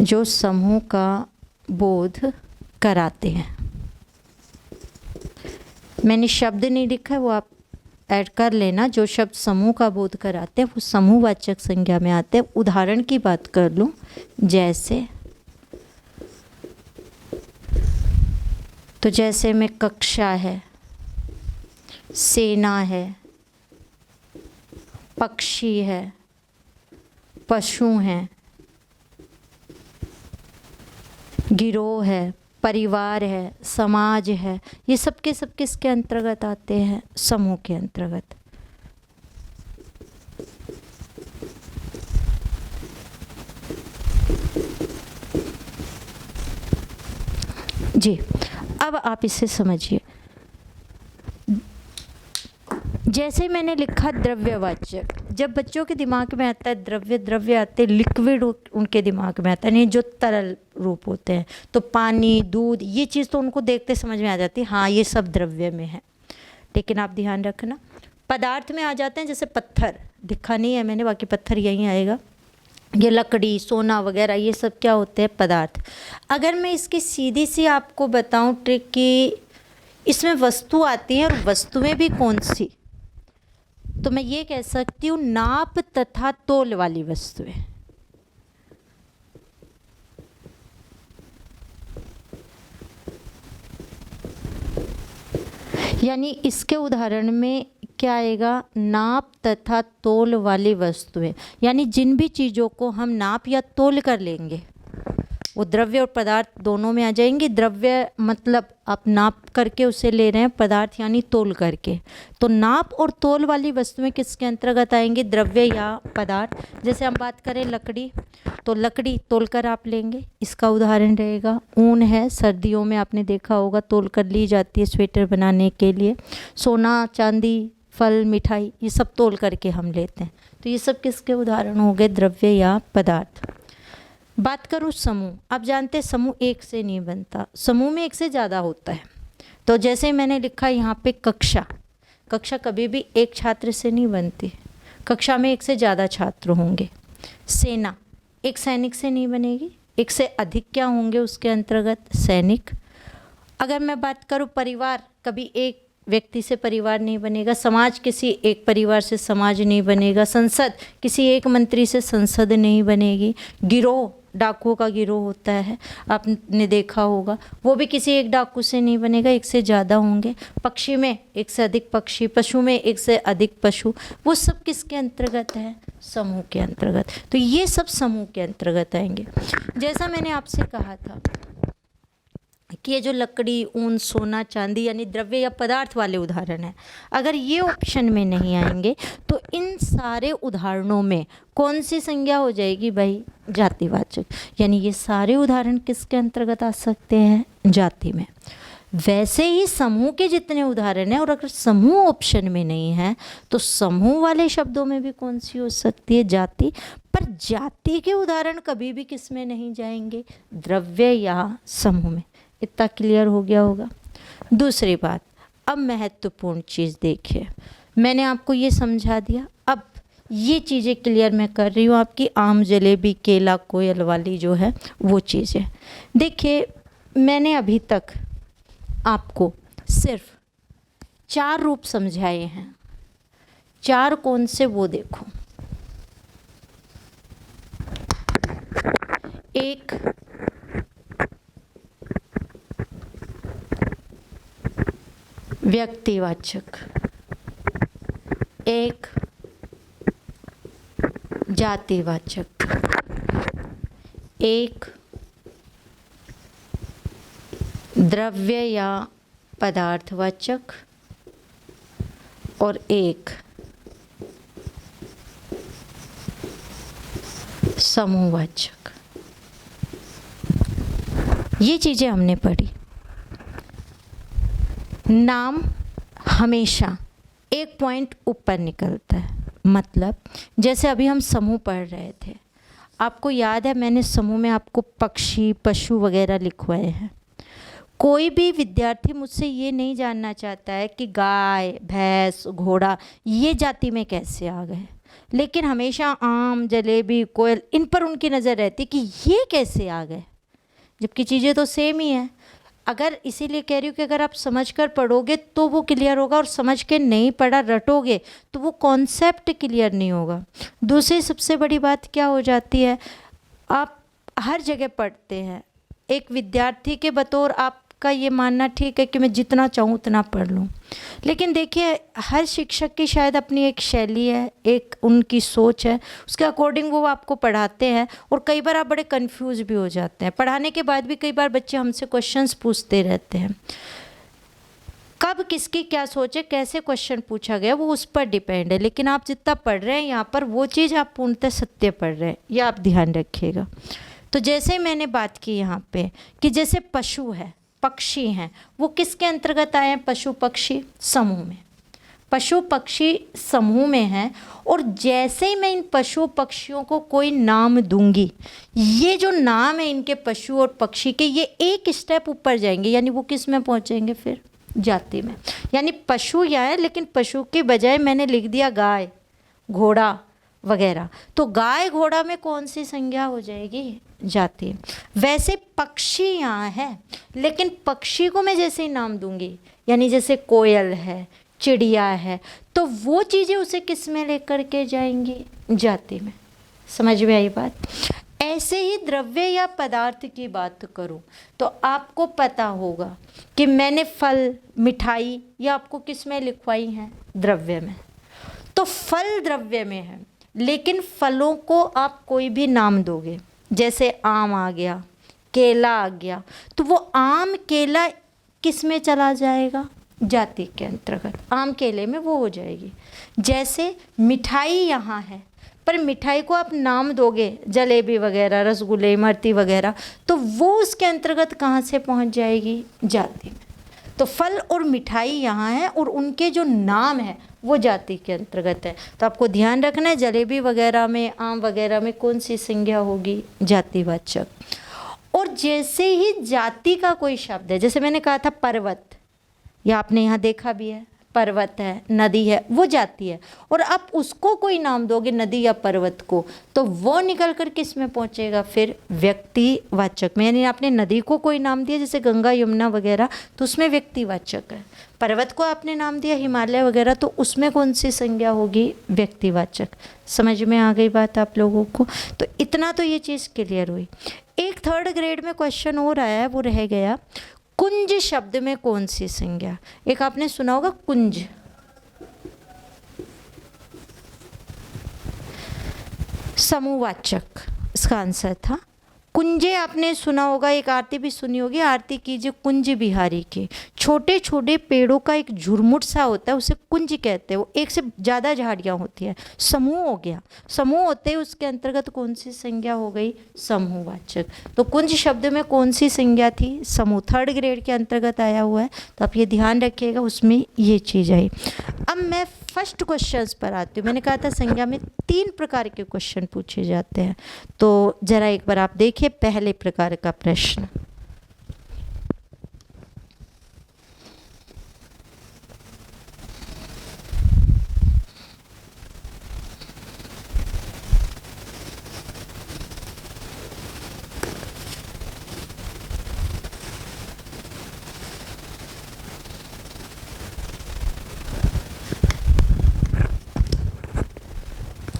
जो समूह का बोध कराते हैं। मैंने शब्द नहीं लिखा है, वो आप ऐड कर लेना। जो शब्द समूह का बोध कराते हैं वो समूहवाचक संज्ञा में आते हैं। उदाहरण की बात कर लूँ, जैसे तो जैसे में कक्षा है, सेना है, पक्षी है, पशु हैं, गिरोह है, परिवार है, समाज है, ये सब के सब किसके अंतर्गत आते हैं? समूह के अंतर्गत। जी, अब आप इसे समझिए। जैसे मैंने लिखा द्रव्यवाचक, जब बच्चों के दिमाग में आता है द्रव्य आते, लिक्विड उनके दिमाग में आता है, नहीं जो तरल रूप होते हैं, तो पानी, दूध, ये चीज़ तो उनको देखते समझ में आ जाती है, हाँ ये सब द्रव्य में है। लेकिन आप ध्यान रखना, पदार्थ में आ जाते हैं, जैसे पत्थर लिखा नहीं है मैंने, बाकी पत्थर यहीं आएगा, ये लकड़ी, सोना वगैरह, ये सब क्या होते हैं? पदार्थ। अगर मैं इसकी सीधी सी आपको बताऊं ट्रिक कि इसमें वस्तु आती है, और वस्तुएं भी कौन सी, तो मैं ये कह सकती हूँ नाप तथा तोल वाली वस्तुएं। यानी इसके उदाहरण में क्या आएगा? नाप तथा तोल वाली वस्तुएं, यानी जिन भी चीज़ों को हम नाप या तोल कर लेंगे वो द्रव्य और पदार्थ दोनों में आ जाएंगे। द्रव्य मतलब आप नाप करके उसे ले रहे हैं, पदार्थ यानी तोल करके। तो नाप और तोल वाली वस्तुएं किसके अंतर्गत आएंगी? द्रव्य या पदार्थ। जैसे हम बात करें लकड़ी, तो लकड़ी तोल कर आप लेंगे, इसका उदाहरण रहेगा। ऊन है, सर्दियों में आपने देखा होगा तोल कर ली जाती है स्वेटर बनाने के लिए। सोना चांदी, फल, मिठाई, ये सब तोल करके हम लेते हैं। तो ये सब किसके उदाहरण हो गए? द्रव्य या पदार्थ। बात करूँ समूह, आप जानते हैं समूह एक से नहीं बनता, समूह में एक से ज़्यादा होता है। तो जैसे मैंने लिखा यहाँ पे कक्षा, कक्षा कभी भी एक छात्र से नहीं बनती, कक्षा में एक से ज़्यादा छात्र होंगे। सेना एक सैनिक से नहीं बनेगी, एक से अधिक क्या होंगे उसके अंतर्गत? सैनिक। अगर मैं बात करूँ परिवार, कभी एक व्यक्ति से परिवार नहीं बनेगा। समाज किसी एक परिवार से समाज नहीं बनेगा। संसद किसी एक मंत्री से संसद नहीं बनेगी। गिरोह, डाकुओं का गिरोह होता है, आपने देखा होगा, वो भी किसी एक डाकू से नहीं बनेगा, एक से ज़्यादा होंगे। पक्षी में एक से अधिक पक्षी, पशु में एक से अधिक पशु, वो सब किसके अंतर्गत है? समूह के अंतर्गत। तो ये सब समूह के अंतर्गत आएंगे। जैसा मैंने आपसे कहा था कि ये जो लकड़ी, ऊन, सोना चांदी यानी द्रव्य या पदार्थ वाले उदाहरण हैं, अगर ये ऑप्शन में नहीं आएंगे तो इन सारे उदाहरणों में कौन सी संज्ञा हो जाएगी भाई? जातिवाचक। यानी ये सारे उदाहरण किसके अंतर्गत आ सकते हैं? जाति में। वैसे ही समूह के जितने उदाहरण हैं, और अगर समूह ऑप्शन में नहीं है तो समूह वाले शब्दों में भी कौन सी हो सकती है? जाति। पर जाति के उदाहरण कभी भी किस में नहीं जाएंगे? द्रव्य या समूह में। इतना क्लियर हो गया होगा। दूसरी बात, अब महत्वपूर्ण चीज़ देखिए, मैंने आपको ये समझा दिया, अब ये चीज़ें क्लियर मैं कर रही हूँ आपकी आम, जलेबी, केला, कोयल वाली जो है वो चीज़ें। देखिए मैंने अभी तक आपको सिर्फ 4 रूप समझाए हैं। 4 कौन से वो देखो। एक व्यक्तिवाचक, एक जातिवाचक, एक द्रव्य या पदार्थवाचक, और एक समूहवाचक। ये चीज़ें हमने पढ़ी। नाम हमेशा एक पॉइंट ऊपर निकलता है। मतलब जैसे अभी हम समूह पढ़ रहे थे, आपको याद है मैंने समूह में आपको पक्षी, पशु वगैरह लिखवाए हैं। कोई भी विद्यार्थी मुझसे ये नहीं जानना चाहता है कि गाय, भैंस, घोड़ा ये जाति में कैसे आ गए, लेकिन हमेशा आम, जलेबी, कोयल इन पर उनकी नज़र रहती कि ये कैसे आ गए, जबकि चीज़ें तो सेम ही हैं। अगर इसीलिए कह रही हूँ कि अगर आप समझकर पढ़ोगे तो वो क्लियर होगा, और समझ के नहीं पढ़ा रटोगे तो वो कॉन्सेप्ट क्लियर नहीं होगा। दूसरी सबसे बड़ी बात क्या हो जाती है, आप हर जगह पढ़ते हैं, एक विद्यार्थी के बतौर आपका ये मानना ठीक है कि मैं जितना चाहूँ उतना पढ़ लूँ, लेकिन देखिए हर शिक्षक की शायद अपनी एक शैली है, एक उनकी सोच है, उसके अकॉर्डिंग वो आपको पढ़ाते हैं। और कई बार आप बड़े कंफ्यूज भी हो जाते हैं। पढ़ाने के बाद भी कई बार बच्चे हमसे क्वेश्चंस पूछते रहते हैं। कब किसकी क्या सोच है, कैसे क्वेश्चन पूछा गया, वो उस पर डिपेंड है, लेकिन आप जितना पढ़ रहे हैं यहाँ पर वो चीज़ आप पूर्णतः सत्य पढ़ रहे हैं, यह आप ध्यान रखिएगा। तो जैसे मैंने बात की यहाँ पे कि जैसे पशु है, पक्षी हैं, वो किसके अंतर्गत आए हैं, पशु पक्षी समूह में। पशु पक्षी समूह में हैं, और जैसे ही मैं इन पशु पक्षियों को कोई नाम दूंगी, ये जो नाम है इनके पशु और पक्षी के, ये एक स्टेप ऊपर जाएंगे, यानी वो किस में पहुंचेंगे, फिर जाति में। यानी पशु या है, लेकिन पशु के बजाय मैंने लिख दिया गाय, घोड़ा वगैरह, तो गाय घोड़ा में कौन सी संज्ञा हो जाएगी, जाति। वैसे पक्षी यहाँ है, लेकिन पक्षी को मैं जैसे ही नाम दूंगी, यानी जैसे कोयल है, चिड़िया है, तो वो चीज़ें उसे किस में लेकर के जाएंगी, जाति में। समझ में आई बात। ऐसे ही द्रव्य या पदार्थ की बात करूं तो आपको पता होगा कि मैंने फल, मिठाई या आपको किस में लिखवाई हैं, द्रव्य में। तो फल द्रव्य में है, लेकिन फलों को आप कोई भी नाम दोगे, जैसे आम आ गया, केला आ गया, तो वो आम केला किस में चला जाएगा, जाति के अंतर्गत, आम केले में वो हो जाएगी। जैसे मिठाई यहाँ है, पर मिठाई को आप नाम दोगे, जलेबी वगैरह, रसगुल्ले, इमरती वगैरह, तो वो उसके अंतर्गत कहाँ से पहुँच जाएगी, जाति में। तो फल और मिठाई यहाँ है, और उनके जो नाम है वो जाति के अंतर्गत है। तो आपको ध्यान रखना है, जलेबी वगैरह में, आम वगैरह में कौन सी संज्ञा होगी, जातिवाचक। और जैसे ही जाति का कोई शब्द है, जैसे मैंने कहा था पर्वत, या आपने यहाँ देखा भी है, पर्वत है, नदी है, वो जाति है, और आप उसको कोई नाम दोगे नदी या पर्वत को, तो वो निकल कर किस में पहुँचेगा, फिर व्यक्तिवाचक में। यानी आपने नदी को कोई नाम दिया, जैसे गंगा, यमुना वगैरह, तो उसमें व्यक्तिवाचक है। पर्वत को आपने नाम दिया हिमालय वगैरह, तो उसमें कौन सी संज्ञा होगी, व्यक्तिवाचक। समझ में आ गई बात आप लोगों को। तो इतना तो ये चीज़ क्लियर हुई। एक थर्ड ग्रेड में क्वेश्चन और आया है, वो रह गया, कुंज शब्द में कौन सी संज्ञा। एक आपने सुना होगा कुंज, समूहवाचक इसका आंसर था। कुंजे आपने सुना होगा, एक आरती भी सुनी होगी, आरती कीजिए कुंज बिहारी की। छोटे छोटे पेड़ों का एक झुरमुट सा होता है, उसे कुंज कहते हैं। वो एक से ज़्यादा झाड़ियाँ होती हैं, समूह हो गया। समूह होते ही उसके अंतर्गत कौन सी संज्ञा हो गई, समूहवाचक। तो कुंज शब्द में कौन सी संज्ञा थी, समूह। थर्ड ग्रेड के अंतर्गत आया हुआ है, तो आप ये ध्यान रखिएगा, उसमें ये चीज़ आई। अब मैं फर्स्ट क्वेश्चंस पर आती हूँ। मैंने कहा था संज्ञा में 3 प्रकार के क्वेश्चन पूछे जाते हैं, तो ज़रा एक बार आप देखिए पहले प्रकार का प्रश्न।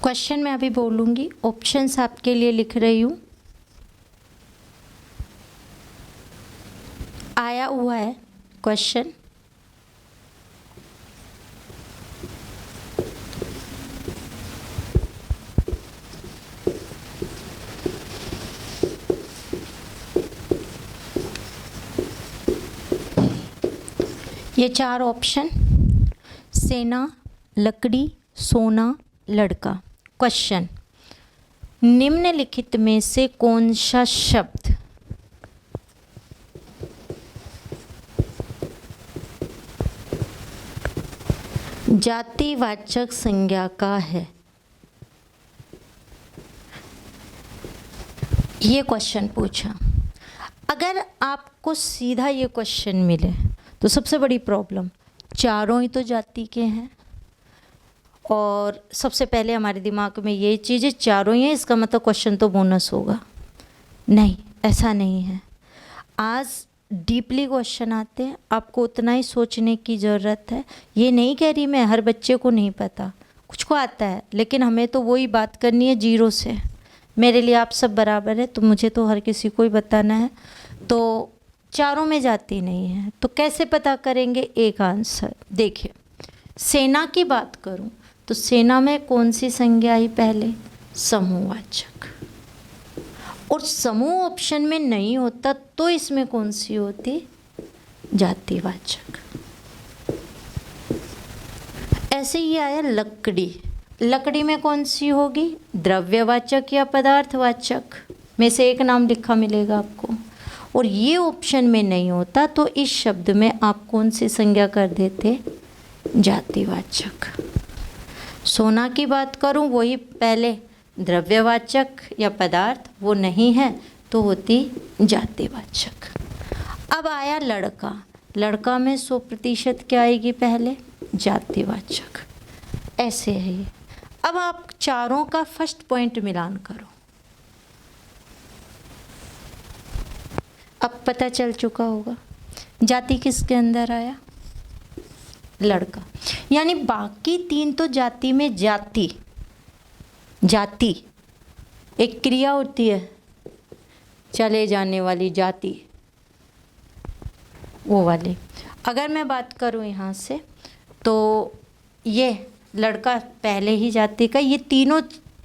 क्वेश्चन मैं अभी बोलूँगी, ऑप्शंस आपके लिए लिख रही हूँ। आया हुआ है क्वेश्चन, ये 4 ऑप्शन, सेना, लकड़ी, सोना, लड़का। क्वेश्चन, निम्नलिखित में से कौन सा शब्द जातिवाचक संज्ञा का है? ये क्वेश्चन पूछा। अगर आपको सीधा ये क्वेश्चन मिले तो सबसे बड़ी प्रॉब्लम, चारों ही तो जाति के हैं और सबसे पहले हमारे दिमाग में ये चीज़ है चारों ही है, इसका मतलब क्वेश्चन तो बोनस होगा। नहीं, ऐसा नहीं है। आज डीपली क्वेश्चन आते हैं, आपको उतना ही सोचने की ज़रूरत है। ये नहीं कह रही मैं हर बच्चे को नहीं पता, कुछ को आता है, लेकिन हमें तो वही बात करनी है जीरो से। मेरे लिए आप सब बराबर है, तो मुझे तो हर किसी को ही बताना है। तो चारों में जाति नहीं है, तो कैसे पता करेंगे? एक आंसर देखिए, सेना की बात करूं तो सेना में कौन सी संज्ञा आई पहले? समूहवाचक। और समूह ऑप्शन में नहीं होता तो इसमें कौन सी होती? जातिवाचक। ऐसे ही आया लकड़ी। लकड़ी में कौन सी होगी? द्रव्यवाचक या पदार्थवाचक में से एक नाम लिखा मिलेगा आपको। और ये ऑप्शन में नहीं होता तो इस शब्द में आप कौन सी संज्ञा कर देते? जातिवाचक। सोना की बात करूं, वही पहले द्रव्यवाचक या पदार्थ, वो नहीं है तो होती जातिवाचक। अब आया लड़का। लड़का में 100% क्या आएगी पहले? जातिवाचक। ऐसे है ये। अब आप चारों का फर्स्ट पॉइंट मिलान करो। अब पता चल चुका होगा जाति किसके अंदर आया? लड़का। यानी बाकी तीन तो जाति में जाति एक क्रिया होती है, चले जाने वाली जाति, वो वाली। अगर मैं बात करूं यहाँ से तो ये लड़का पहले ही जाति का, ये तीनों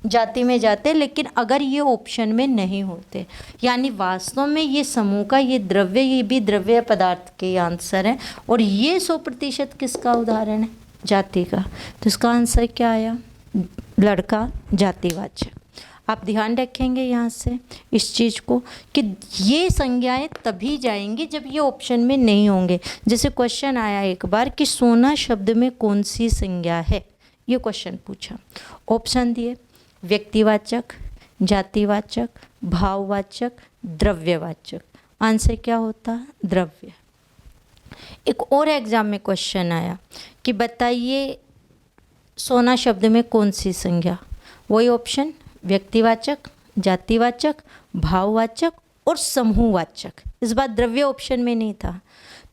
जाति में जाते, लेकिन अगर ये ऑप्शन में नहीं होते, यानी वास्तव में ये समूह का, ये द्रव्य, ये भी द्रव्य पदार्थ के आंसर है। और ये 100% किसका उदाहरण है? जाति का। तो इसका आंसर क्या आया? लड़का, जातिवाचक। आप ध्यान रखेंगे यहाँ से इस चीज़ को कि ये संज्ञाएं तभी जाएंगी जब ये ऑप्शन में नहीं होंगे। जैसे क्वेश्चन आया एक बार कि सोना शब्द में कौन सी संज्ञा है, ये क्वेश्चन पूछा। ऑप्शन दिए, व्यक्तिवाचक, जातिवाचक, भाववाचक, द्रव्यवाचक। आंसर क्या होता? द्रव्य। एक और एग्जाम में क्वेश्चन आया कि बताइए सोना शब्द में कौन सी संज्ञा? वही ऑप्शन, व्यक्तिवाचक, जातिवाचक, भाववाचक और समूहवाचक। इस बार द्रव्य ऑप्शन में नहीं था,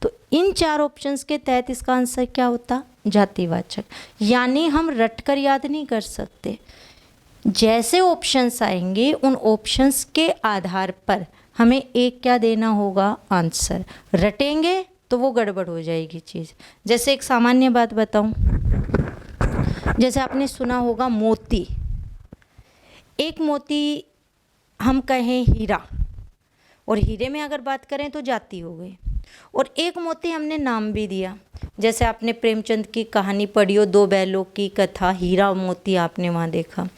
तो इन चार ऑप्शंस के तहत इसका आंसर क्या होता? जातिवाचक। यानी हम रटकर याद नहीं कर सकते, जैसे ऑप्शंस आएंगे उन ऑप्शंस के आधार पर हमें एक क्या देना होगा? आंसर। रटेंगे तो वो गड़बड़ हो जाएगी चीज़। जैसे एक सामान्य बात बताऊं, जैसे आपने सुना होगा मोती। एक मोती हम कहें हीरा, और हीरे में अगर बात करें तो जाति हो गई। और एक मोती हमने नाम भी दिया, जैसे आपने प्रेमचंद की कहानी पढ़ी हो, दो बैलों की कथा, हीरा मोती आपने वहाँ देखा।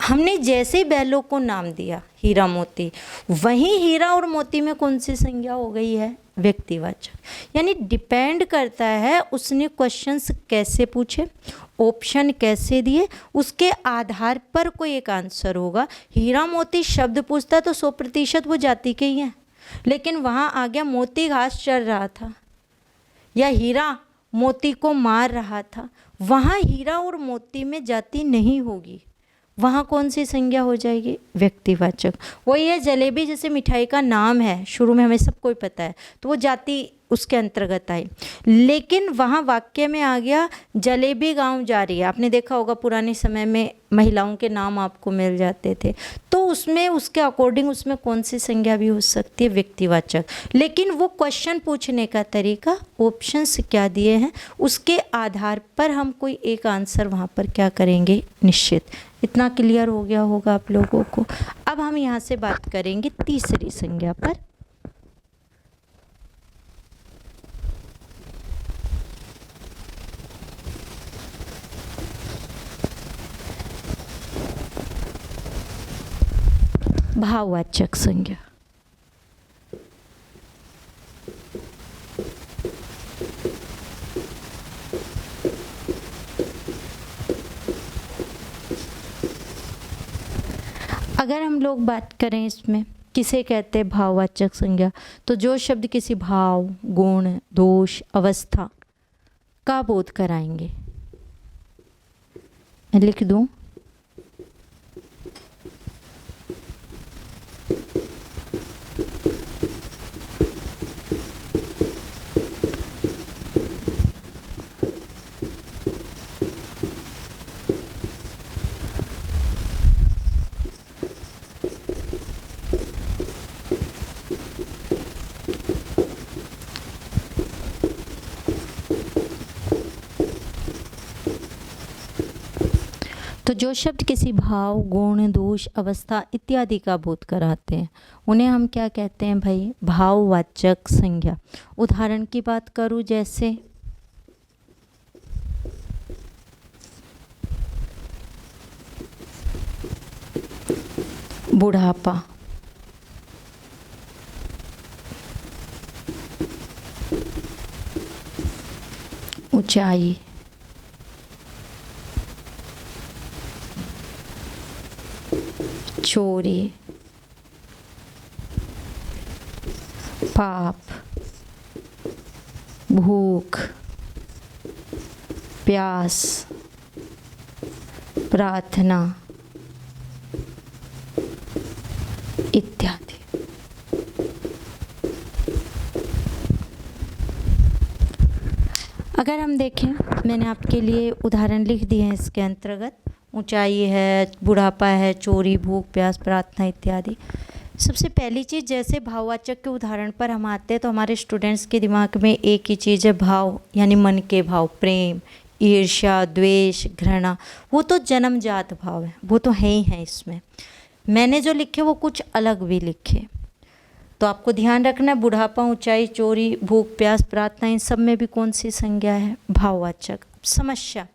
हमने जैसे बैलों को नाम दिया हीरा मोती, वहीं हीरा और मोती में कौन सी संज्ञा हो गई है? व्यक्तिवाचक। यानी डिपेंड करता है उसने क्वेश्चंस कैसे पूछे, ऑप्शन कैसे दिए, उसके आधार पर कोई एक आंसर होगा। हीरा मोती शब्द पूछता तो 100% वो जाति के ही हैं, लेकिन वहाँ आ गया मोती घास चर रहा था या हीरा मोती को मार रहा था, वहाँ हीरा और मोती में जाति नहीं होगी, वहाँ कौन सी संज्ञा हो जाएगी? व्यक्तिवाचक। वही है जलेबी, जैसे मिठाई का नाम है, शुरू में हमें सबको ही पता है, तो वो जाति उसके अंतर्गत आई, लेकिन वहाँ वाक्य में आ गया जलेबी गांव जा रही है। आपने देखा होगा पुराने समय में महिलाओं के नाम आपको मिल जाते थे, तो उसमें उसके अकॉर्डिंग उसमें कौन सी संज्ञा भी हो सकती है? व्यक्तिवाचक। लेकिन वो क्वेश्चन पूछने का तरीका, ऑप्शंस क्या दिए हैं, उसके आधार पर हम कोई एक आंसर वहाँ पर क्या करेंगे? निश्चित। इतना क्लियर हो गया होगा आप लोगों को। अब हम यहाँ से बात करेंगे तीसरी संज्ञा पर। भाववाचक संज्ञा। अगर हम लोग बात करें इसमें किसे कहते हैं भाववाचक संज्ञा, तो जो शब्द किसी भाव, गुण, दोष, अवस्था का बोध कराएंगे। मैं लिख दूं, तो जो शब्द किसी भाव, गुण, दोष, अवस्था इत्यादि का बोध कराते हैं उन्हें हम क्या कहते हैं भाई? भाववाचक संज्ञा। उदाहरण की बात करूं, जैसे बुढ़ापा, ऊंचाई, चोरी, पाप, भूख, प्यास, प्रार्थना इत्यादि। अगर हम देखें, मैंने आपके लिए उदाहरण लिख दिए हैं इसके अंतर्गत। ऊंचाई है, बुढ़ापा है, चोरी, भूख, प्यास, प्रार्थना इत्यादि। सबसे पहली चीज़, जैसे भाववाचक के उदाहरण पर हम आते हैं तो हमारे स्टूडेंट्स के दिमाग में एक ही चीज़ है, भाव यानी मन के भाव, प्रेम, ईर्ष्या, द्वेष, घृणा। वो तो जन्मजात भाव है, वो तो है ही है। इसमें मैंने जो लिखे वो कुछ अलग भी लिखे, तो आपको ध्यान रखना है। बुढ़ापा, ऊंचाई, चोरी, भूख, प्यास, प्रार्थना, इन सब में भी कौन सी संज्ञा है? भाववाचक। समस्या,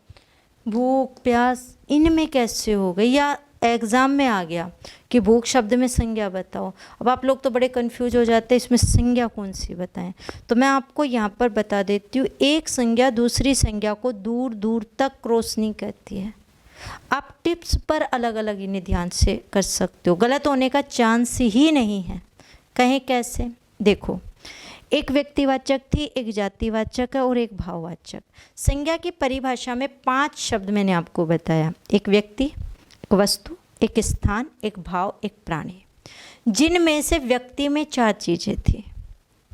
भूख, प्यास इनमें कैसे हो गई, या एग्ज़ाम में आ गया कि भूख शब्द में संज्ञा बताओ। अब आप लोग तो बड़े कंफ्यूज हो जाते हैं, इसमें संज्ञा कौन सी बताएं। तो मैं आपको यहाँ पर बता देती हूँ, एक संज्ञा दूसरी संज्ञा को दूर दूर तक क्रॉस नहीं करती है। आप टिप्स पर अलग अलग इन्हें ध्यान से कर सकते हो, गलत होने का चांस ही नहीं है। कहें कैसे? देखो, एक व्यक्तिवाचक थी, एक जातिवाचक है और एक भाववाचक। संज्ञा की परिभाषा में 5 शब्द मैंने आपको बताया, एक व्यक्ति, एक वस्तु, एक स्थान, एक भाव, एक प्राणी। जिनमें से व्यक्ति में 4 चीज़ें थी।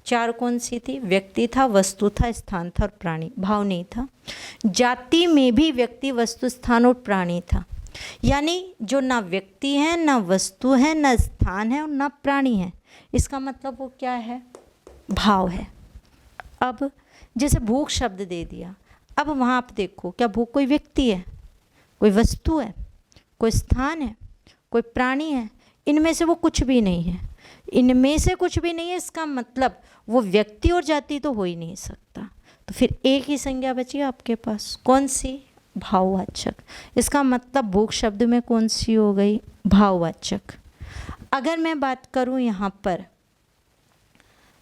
4 कौन सी थी? व्यक्ति था, वस्तु था, स्थान था और प्राणी, भाव नहीं था। जाति में भी व्यक्ति, वस्तु, स्थान और प्राणी था। यानी जो ना व्यक्ति है, ना वस्तु है, ना स्थान है और ना प्राणी है, इसका मतलब वो क्या है? भाव है। अब जैसे भूख शब्द दे दिया, अब वहाँ आप देखो, क्या भूख कोई व्यक्ति है, कोई वस्तु है, कोई स्थान है, कोई प्राणी है? इनमें से वो कुछ भी नहीं है। इनमें से कुछ भी नहीं है, इसका मतलब वो व्यक्ति और जाति तो हो ही नहीं सकता। तो फिर एक ही संज्ञा बची आपके पास, कौन सी? भाववाचक। इसका मतलब भूख शब्द में कौन सी हो गई? भाववाचक। अगर मैं बात करूं यहाँ पर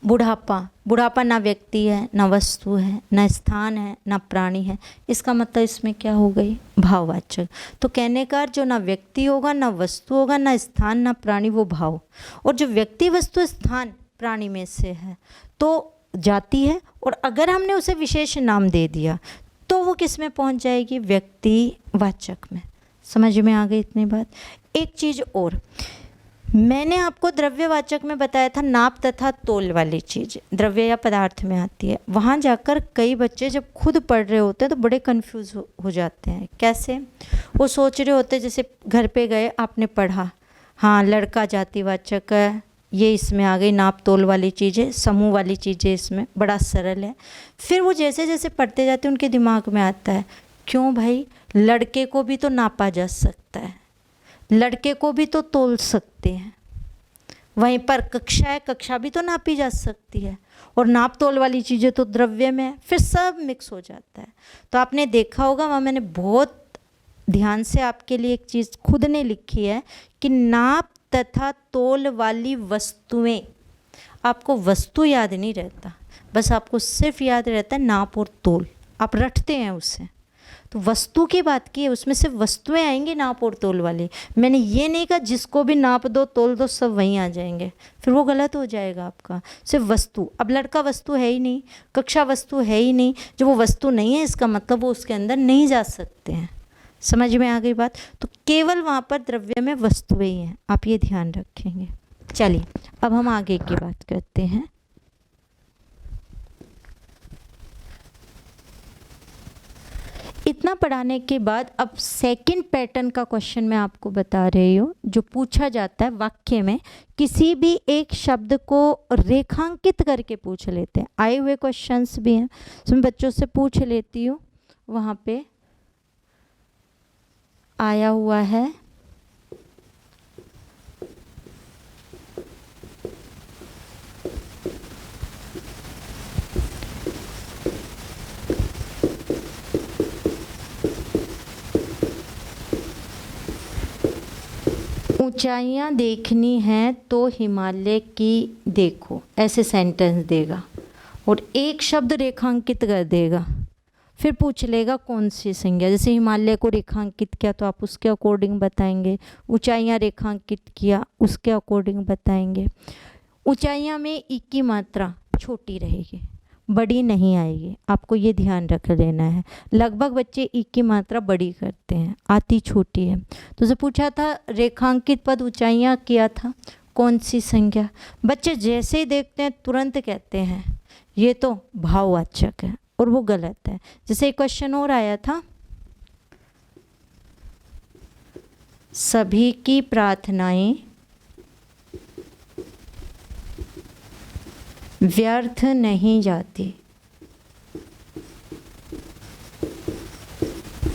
बुढ़ापा, बुढ़ापा ना व्यक्ति है, ना वस्तु है, ना स्थान है, ना प्राणी है, इसका मतलब इसमें क्या हो गई? भाववाचक। तो कहने का जो ना व्यक्ति होगा, ना वस्तु होगा, ना स्थान, ना प्राणी, वो भाव। और जो व्यक्ति, वस्तु, स्थान प्राणी में से है तो जाति है, और अगर हमने उसे विशेष नाम दे दिया तो वो किस में पहुंच जाएगी? व्यक्तिवाचक में। समझ में आ गई इतनी बात? एक चीज़ और, मैंने आपको द्रव्यवाचक में बताया था, नाप तथा तोल वाली चीज़ द्रव्य या पदार्थ में आती है। वहाँ जाकर कई बच्चे जब खुद पढ़ रहे होते हैं तो बड़े कंफ्यूज हो जाते हैं। कैसे? वो सोच रहे होते हैं, जैसे घर पे गए, आपने पढ़ा, हाँ लड़का जातिवाचक है, ये इसमें आ गई नाप तोल वाली चीज़ें, समूह वाली चीज़ें, इसमें बड़ा सरल है। फिर वो जैसे जैसे पढ़ते जाते हैं उनके दिमाग में आता है, क्यों भाई, लड़के को भी तो नापा जा सकता है, लड़के को भी तो तोल सकते हैं। वहीं पर कक्षा है, कक्षा भी तो नापी जा सकती है, और नाप तोल वाली चीज़ें तो द्रव्य में है। फिर सब मिक्स हो जाता है। तो आपने देखा होगा, वहाँ मैंने बहुत ध्यान से आपके लिए एक चीज़ खुद ने लिखी है कि नाप तथा तोल वाली वस्तुएं। आपको वस्तु याद नहीं रहता, बस आपको सिर्फ याद रहता है नाप और तोल, आप रटते हैं उससे। तो वस्तु की बात की है, उसमें सिर्फ वस्तुएं आएंगी नाप और तोल वाली। मैंने ये नहीं कहा जिसको भी नाप दो तोल दो सब वहीं आ जाएंगे, फिर वो गलत हो जाएगा आपका। सिर्फ वस्तु, अब लड़का वस्तु है ही नहीं, कक्षा वस्तु है ही नहीं, जो वो वस्तु नहीं है इसका मतलब वो उसके अंदर नहीं जा सकते हैं। समझ में आ गई बात? तो केवल वहाँ पर द्रव्य में वस्तुएं ही हैं, आप ये ध्यान रखेंगे। चलिए अब हम आगे की बात करते हैं। इतना पढ़ाने के बाद अब सेकंड पैटर्न का क्वेश्चन मैं आपको बता रही हूँ, जो पूछा जाता है वाक्य में। किसी भी एक शब्द को रेखांकित करके पूछ लेते हैं, आए हुए क्वेश्चंस भी हैं, तो मैं बच्चों से पूछ लेती हूँ। वहाँ पे आया हुआ है ऊंचाइयाँ देखनी हैं तो हिमालय की देखो, ऐसे सेंटेंस देगा और एक शब्द रेखांकित कर देगा, फिर पूछ लेगा कौन सी संज्ञा। जैसे हिमालय को रेखांकित किया तो आप उसके अकॉर्डिंग बताएंगे, ऊंचाइयाँ रेखांकित किया उसके अकॉर्डिंग बताएंगे। ऊंचाइयाँ में ई की मात्रा छोटी रहेगी, बड़ी नहीं आएगी, आपको ये ध्यान रख लेना है। लगभग बच्चे ई की मात्रा बड़ी करते हैं, आती छोटी है। तो उसे पूछा था रेखांकित पद ऊंचाइयाँ किया था, कौन सी संज्ञा। बच्चे जैसे ही देखते हैं तुरंत कहते हैं ये तो भाववाचक है, और वो गलत है। जैसे एक क्वेश्चन और आया था, सभी की प्रार्थनाएं व्यर्थ नहीं जाती,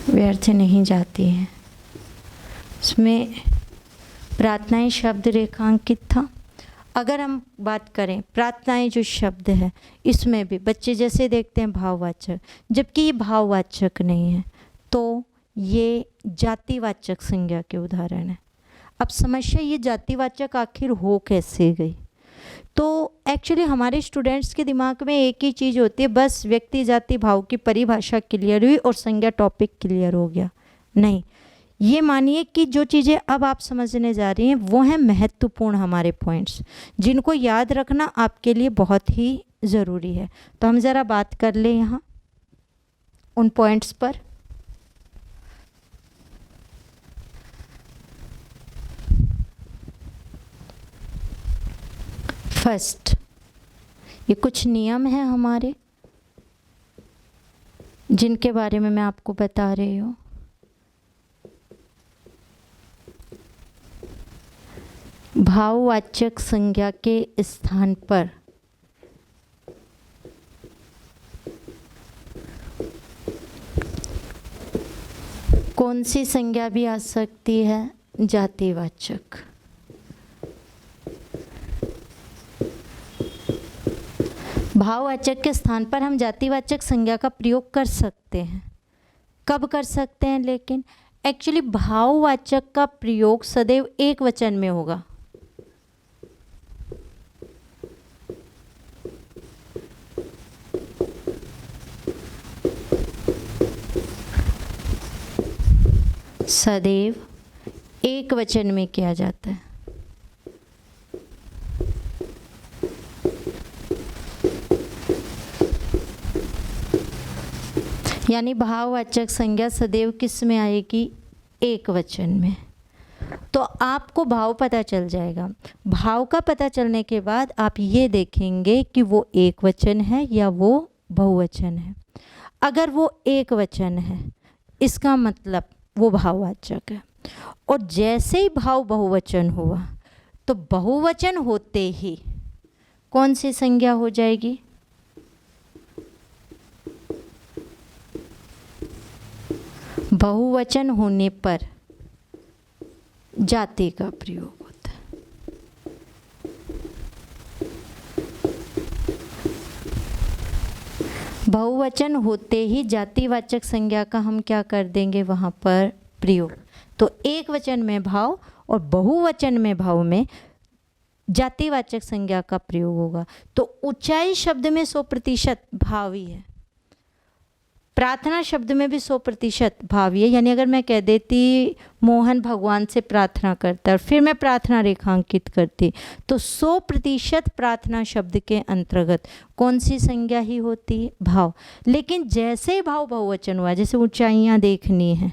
व्यर्थ नहीं जाती हैं। उसमें प्रार्थनाएं शब्द रेखांकित था। अगर हम बात करें प्रार्थनाएं जो शब्द है, इसमें भी बच्चे जैसे देखते हैं भाववाचक, जबकि ये भाववाचक नहीं है, तो ये जातिवाचक संज्ञा के उदाहरण है। अब समस्या ये जातिवाचक आखिर हो कैसे गई? तो एक्चुअली हमारे स्टूडेंट्स के दिमाग में एक ही चीज़ होती है, बस व्यक्ति जाति भाव की परिभाषा क्लियर हुई और संज्ञा टॉपिक क्लियर हो गया। नहीं, ये मानिए कि जो चीज़ें अब आप समझने जा रही हैं वो हैं महत्वपूर्ण हमारे पॉइंट्स, जिनको याद रखना आपके लिए बहुत ही ज़रूरी है। तो हम ज़रा बात कर लें यहाँ उन पॉइंट्स पर। फर्स्ट, ये कुछ नियम हैं हमारे जिनके बारे में मैं आपको बता रही हूँ। भाववाचक संज्ञा के स्थान पर कौन सी संज्ञा भी आ सकती है? जातिवाचक। भाववाचक के स्थान पर हम जातिवाचक संज्ञा का प्रयोग कर सकते हैं। कब कर सकते हैं? लेकिन एक्चुअली भाववाचक का प्रयोग सदैव एक वचन में होगा। सदैव एक वचन में किया जाता है। यानी भाववाचक संज्ञा सदैव किस में आएगी? एक वचन में। तो आपको भाव पता चल जाएगा। भाव का पता चलने के बाद आप ये देखेंगे कि वो एक वचन है या वो बहुवचन है। अगर वो एक वचन है इसका मतलब वो भाववाचक है, और जैसे ही भाव बहुवचन हुआ तो बहुवचन होते ही कौन सी संज्ञा हो जाएगी? बहुवचन होने पर जाति का प्रयोग होता है। बहुवचन होते ही जातिवाचक संज्ञा का हम क्या कर देंगे वहाँ पर? प्रयोग। तो एक वचन में भाव और बहुवचन में भाव में जातिवाचक संज्ञा का प्रयोग होगा। तो ऊंचाई शब्द में 100% भावी है, प्रार्थना शब्द में भी 100% भावी है। यानी अगर मैं कह देती मोहन भगवान से प्रार्थना करता है और फिर मैं प्रार्थना रेखांकित करती, तो 100% प्रार्थना शब्द के अंतर्गत कौन सी संज्ञा ही होती है? भाव। लेकिन जैसे ही भाव बहुवचन हुआ, जैसे ऊंचाइयाँ देखनी है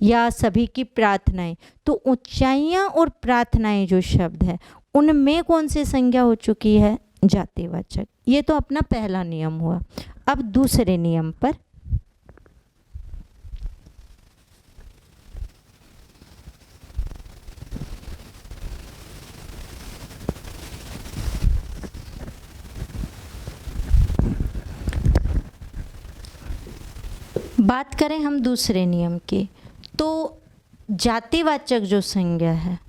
या सभी की प्रार्थनाएं, तो ऊंचाइयाँ और प्रार्थनाएं जो शब्द है उनमें कौन सी संज्ञा हो चुकी है? जातिवाचक। ये तो अपना पहला नियम हुआ। अब दूसरे नियम पर, बात करें हम दूसरे नियम की, तो जातिवाचक जो संज्ञा है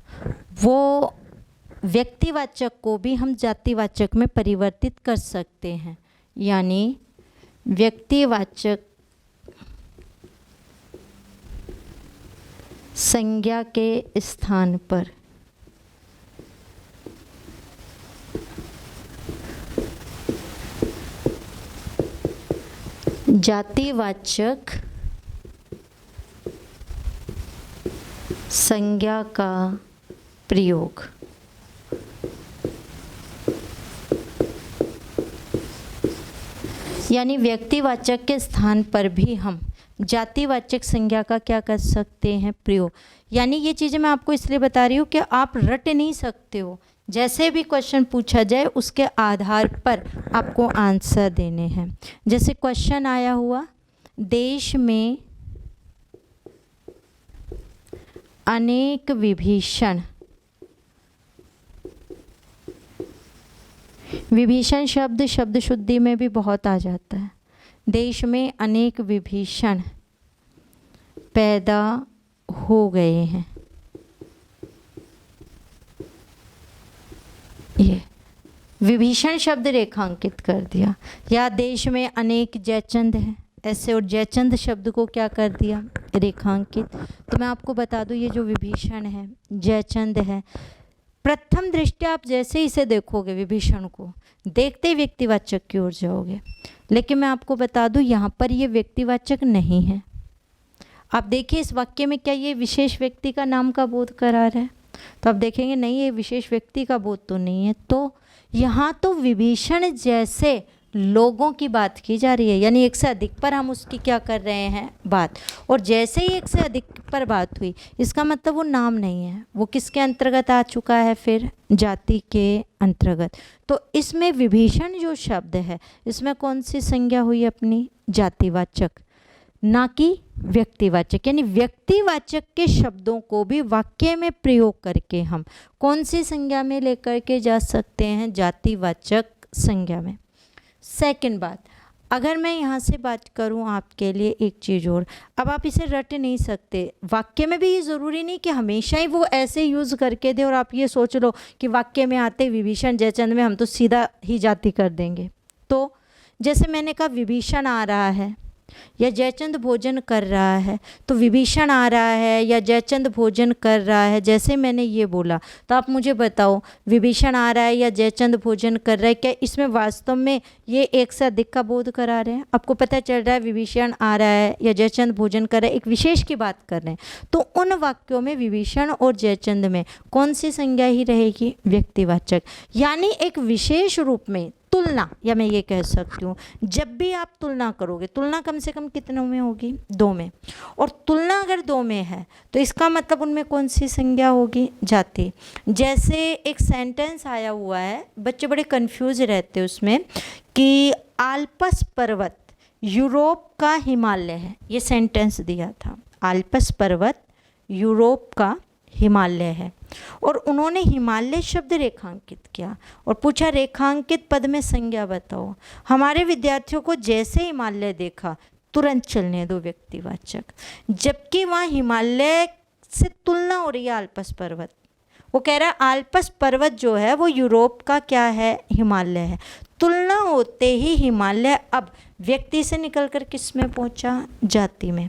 वो व्यक्तिवाचक को भी हम जातिवाचक में परिवर्तित कर सकते हैं। यानी व्यक्तिवाचक संज्ञा के स्थान पर जातिवाचक संज्ञा का प्रयोग। यानी व्यक्तिवाचक के स्थान पर भी हम जातिवाचक संज्ञा का क्या कर सकते हैं? प्रयोग। यानी ये चीज़ें मैं आपको इसलिए बता रही हूँ कि आप रट नहीं सकते हो, जैसे भी क्वेश्चन पूछा जाए उसके आधार पर आपको आंसर देने हैं। जैसे क्वेश्चन आया हुआ, देश में अनेक विभीषण, विभीषण शब्द शब्द शुद्धि में भी बहुत आ जाता है। देश में अनेक विभीषण पैदा हो गए हैं। ये विभीषण शब्द रेखांकित कर दिया। या देश में अनेक जयचंद हैं, ऐसे, और जयचंद शब्द को क्या कर दिया? रेखांकित। तो मैं आपको बता दूं, ये जो विभीषण है, जयचंद है, प्रथम दृष्टया आप जैसे ही इसे देखोगे, विभीषण को देखते ही व्यक्तिवाचक की ओर जाओगे। लेकिन मैं आपको बता दूं, यहाँ पर ये व्यक्तिवाचक नहीं है। आप देखिए इस वाक्य में क्या ये विशेष व्यक्ति का नाम का बोध करा रहा है? तो आप देखेंगे नहीं, ये विशेष व्यक्ति का बोध तो नहीं है। तो यहाँ तो विभीषण जैसे लोगों की बात की जा रही है, यानी एक से अधिक पर हम उसकी क्या कर रहे हैं? बात। और जैसे ही एक से अधिक पर बात हुई, इसका मतलब वो नाम नहीं है, वो किसके अंतर्गत आ चुका है? फिर जाति के अंतर्गत। तो इसमें विभीषण जो शब्द है, इसमें कौन सी संज्ञा हुई अपनी? जातिवाचक, ना कि व्यक्तिवाचक। यानी व्यक्तिवाचक के शब्दों को भी वाक्य में प्रयोग करके हम कौन सी संज्ञा में लेकर के जा सकते हैं? जातिवाचक संज्ञा में। सेकंड बात, अगर मैं यहाँ से बात करूँ आपके लिए एक चीज़ और, अब आप इसे रट नहीं सकते। वाक्य में भी ये ज़रूरी नहीं कि हमेशा ही वो ऐसे यूज़ करके दे और आप ये सोच लो कि वाक्य में आते विभीषण जयचंद में हम तो सीधा ही जाति कर देंगे। तो जैसे मैंने कहा विभीषण आ रहा है या जयचंद भोजन कर रहा है, तो विभीषण आ रहा है या जयचंद भोजन कर रहा है, जैसे मैंने ये बोला, तो आप मुझे बताओ विभीषण आ रहा है या जयचंद भोजन कर रहा है, क्या इसमें वास्तव में ये एक से अधिक का बोध करा रहे हैं? आपको पता चल रहा है विभीषण आ रहा है या जयचंद भोजन कर रहा है, एक विशेष की बात कर रहे हैं। तो उन वाक्यों में विभीषण और जयचंद में कौन सी संज्ञा ही रहेगी? व्यक्तिवाचक। यानी एक विशेष रूप में तुलना, या मैं ये कह सकती हूँ, जब भी आप तुलना करोगे, तुलना कम से कम कितनों में होगी? 2 में। और तुलना अगर 2 में है तो इसका मतलब उनमें कौन सी संज्ञा होगी? जाति। जैसे एक सेंटेंस आया हुआ है, बच्चे बड़े कंफ्यूज रहते हैं उसमें, कि आल्पस पर्वत यूरोप का हिमालय है। ये सेंटेंस दिया था, आल्पस पर्वत यूरोप का हिमालय है, और उन्होंने हिमालय शब्द रेखांकित किया और पूछा रेखांकित पद में संज्ञा बताओ। हमारे विद्यार्थियों को जैसे हिमालय देखा तुरंत चलने दो व्यक्तिवाचक, जबकि वहाँ हिमालय से तुलना हो रही है आल्पस पर्वत, वो कह रहा है आल्पस पर्वत जो है वो यूरोप का क्या है, हिमालय है। तुलना होते ही हिमालय अब व्यक्ति से निकलकर किस में पहुंचा, जाति में।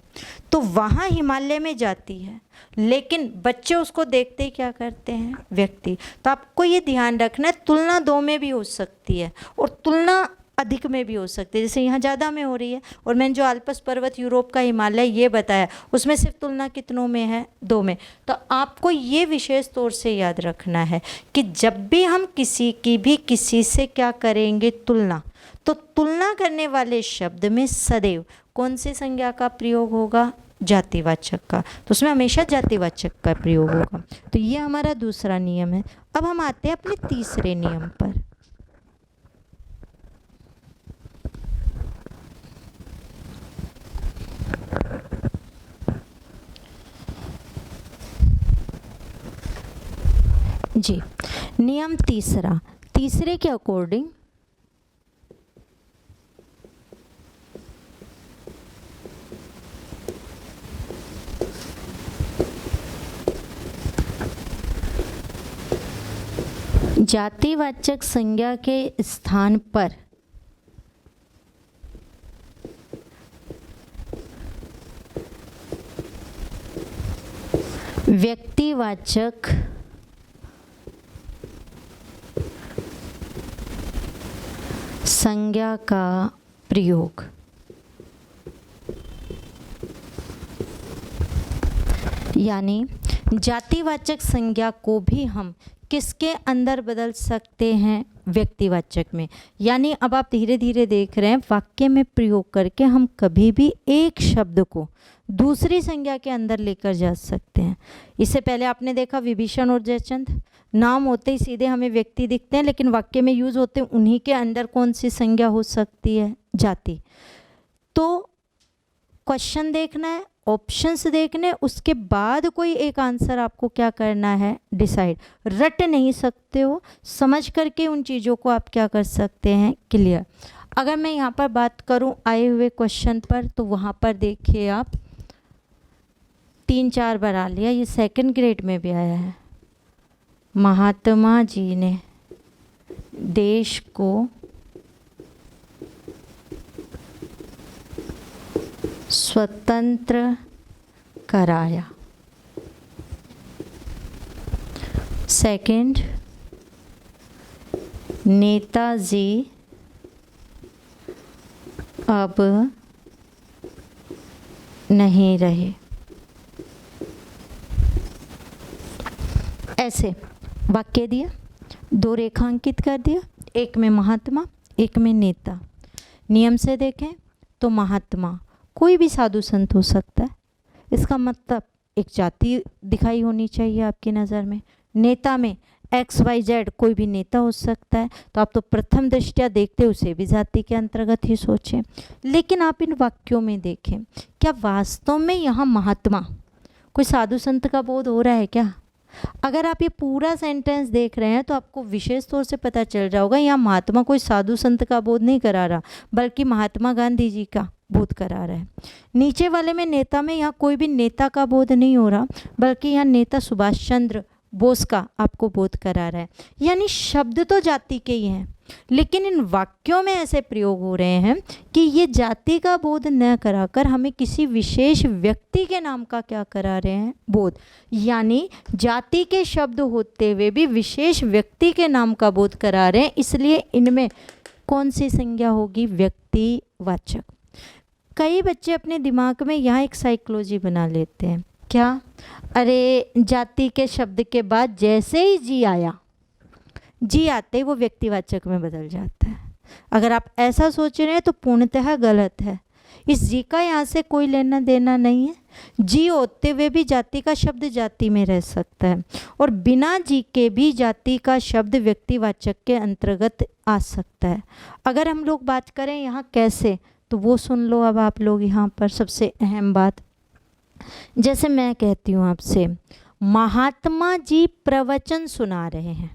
तो वहाँ हिमालय में जाति है, लेकिन बच्चे उसको देखते ही क्या करते हैं, व्यक्ति। तो आपको ये ध्यान रखना है, तुलना दो में भी हो सकती है और तुलना अधिक में भी हो सकती है, जैसे यहाँ ज़्यादा में हो रही है। और मैंने जो आल्पस पर्वत यूरोप का हिमालय ये बताया, उसमें सिर्फ तुलना कितनों में है, दो में। तो आपको ये विशेष तौर से याद रखना है कि जब भी हम किसी की भी किसी से क्या करेंगे, तुलना, तो तुलना करने वाले शब्द में सदैव कौन सी संज्ञा का प्रयोग होगा, जातिवाचक का। तो उसमें हमेशा जातिवाचक का प्रयोग होगा। तो ये हमारा दूसरा नियम है। अब हम आते हैं अपने तीसरे नियम पर। जी, नियम तीसरा, तीसरे के अकॉर्डिंग जातिवाचक संज्ञा के स्थान पर व्यक्तिवाचक संज्ञा का प्रयोग। यानी जातिवाचक संज्ञा को भी हम किसके अंदर बदल सकते हैं, व्यक्तिवाचक में। यानी अब आप धीरे धीरे देख रहे हैं वाक्य में प्रयोग करके हम कभी भी एक शब्द को दूसरी संज्ञा के अंदर लेकर जा सकते हैं। इससे पहले आपने देखा विभीषण और जयचंद, नाम होते ही सीधे हमें व्यक्ति दिखते हैं, लेकिन वाक्य में यूज होते हैं उन्हीं के अंदर कौन सी संज्ञा हो सकती है, जाति। तो क्वेश्चन देखना है, ऑप्शंस देखने, उसके बाद कोई एक आंसर आपको क्या करना है, डिसाइड। रट नहीं सकते हो, समझ करके उन चीज़ों को आप क्या कर सकते हैं, क्लियर। अगर मैं यहाँ पर बात करूँ आए हुए क्वेश्चन पर, तो वहाँ पर देखिए आप 3-4 बार आ लिया, ये सेकंड ग्रेड में भी आया है। महात्मा जी ने देश को स्वतंत्र कराया। सेकंड, नेताजी अब नहीं रहे। ऐसे वाक्य दिया, 2 रेखांकित कर दिया, एक में महात्मा, एक में नेता। नियम से देखें तो महात्मा कोई भी साधु संत हो सकता है, इसका मतलब एक जाति दिखाई होनी चाहिए आपकी नज़र में। नेता में XYZ कोई भी नेता हो सकता है, तो आप तो प्रथम दृष्टया देखते उसे भी जाति के अंतर्गत ही सोचें। लेकिन आप इन वाक्यों में देखें, क्या वास्तव में यहाँ महात्मा कोई साधु संत का बोध हो रहा है क्या? अगर आप ये पूरा सेंटेंस देख रहे हैं तो आपको विशेष तौर से पता चल रहा होगा यहाँ महात्मा कोई साधु संत का बोध नहीं करा रहा, बल्कि महात्मा गांधी जी का बोध करा रहा है। नीचे वाले में नेता में यहाँ कोई भी नेता का बोध नहीं हो रहा, बल्कि यहाँ नेता सुभाष चंद्र बोस का आपको बोध करा रहा है। यानी शब्द तो जाति के ही हैं, लेकिन इन वाक्यों में ऐसे प्रयोग हो रहे हैं कि ये जाति का बोध न कराकर हमें किसी विशेष व्यक्ति के नाम का क्या करा रहे हैं, बोध। यानी जाति के शब्द होते हुए भी विशेष व्यक्ति के नाम का बोध करा रहे हैं, इसलिए इनमें कौन सी संज्ञा होगी, व्यक्तिवाचक। कई बच्चे अपने दिमाग में यहाँ एक साइकोलॉजी बना लेते हैं, क्या, अरे जाति के शब्द के बाद जैसे ही जी आया, जी आते ही वो व्यक्तिवाचक में बदल जाता है। अगर आप ऐसा सोच रहे हैं तो पूर्णतः गलत है। इस जी का यहाँ से कोई लेना देना नहीं है। जी होते हुए भी जाति का शब्द जाति में रह सकता है, और बिना जी के भी जाति का शब्द व्यक्तिवाचक के अंतर्गत आ सकता है। अगर हम लोग बात करें यहाँ कैसे, तो वो सुन लो अब आप लोग। यहाँ पर सबसे अहम बात, जैसे मैं कहती हूँ आपसे, महात्मा जी प्रवचन सुना रहे हैं,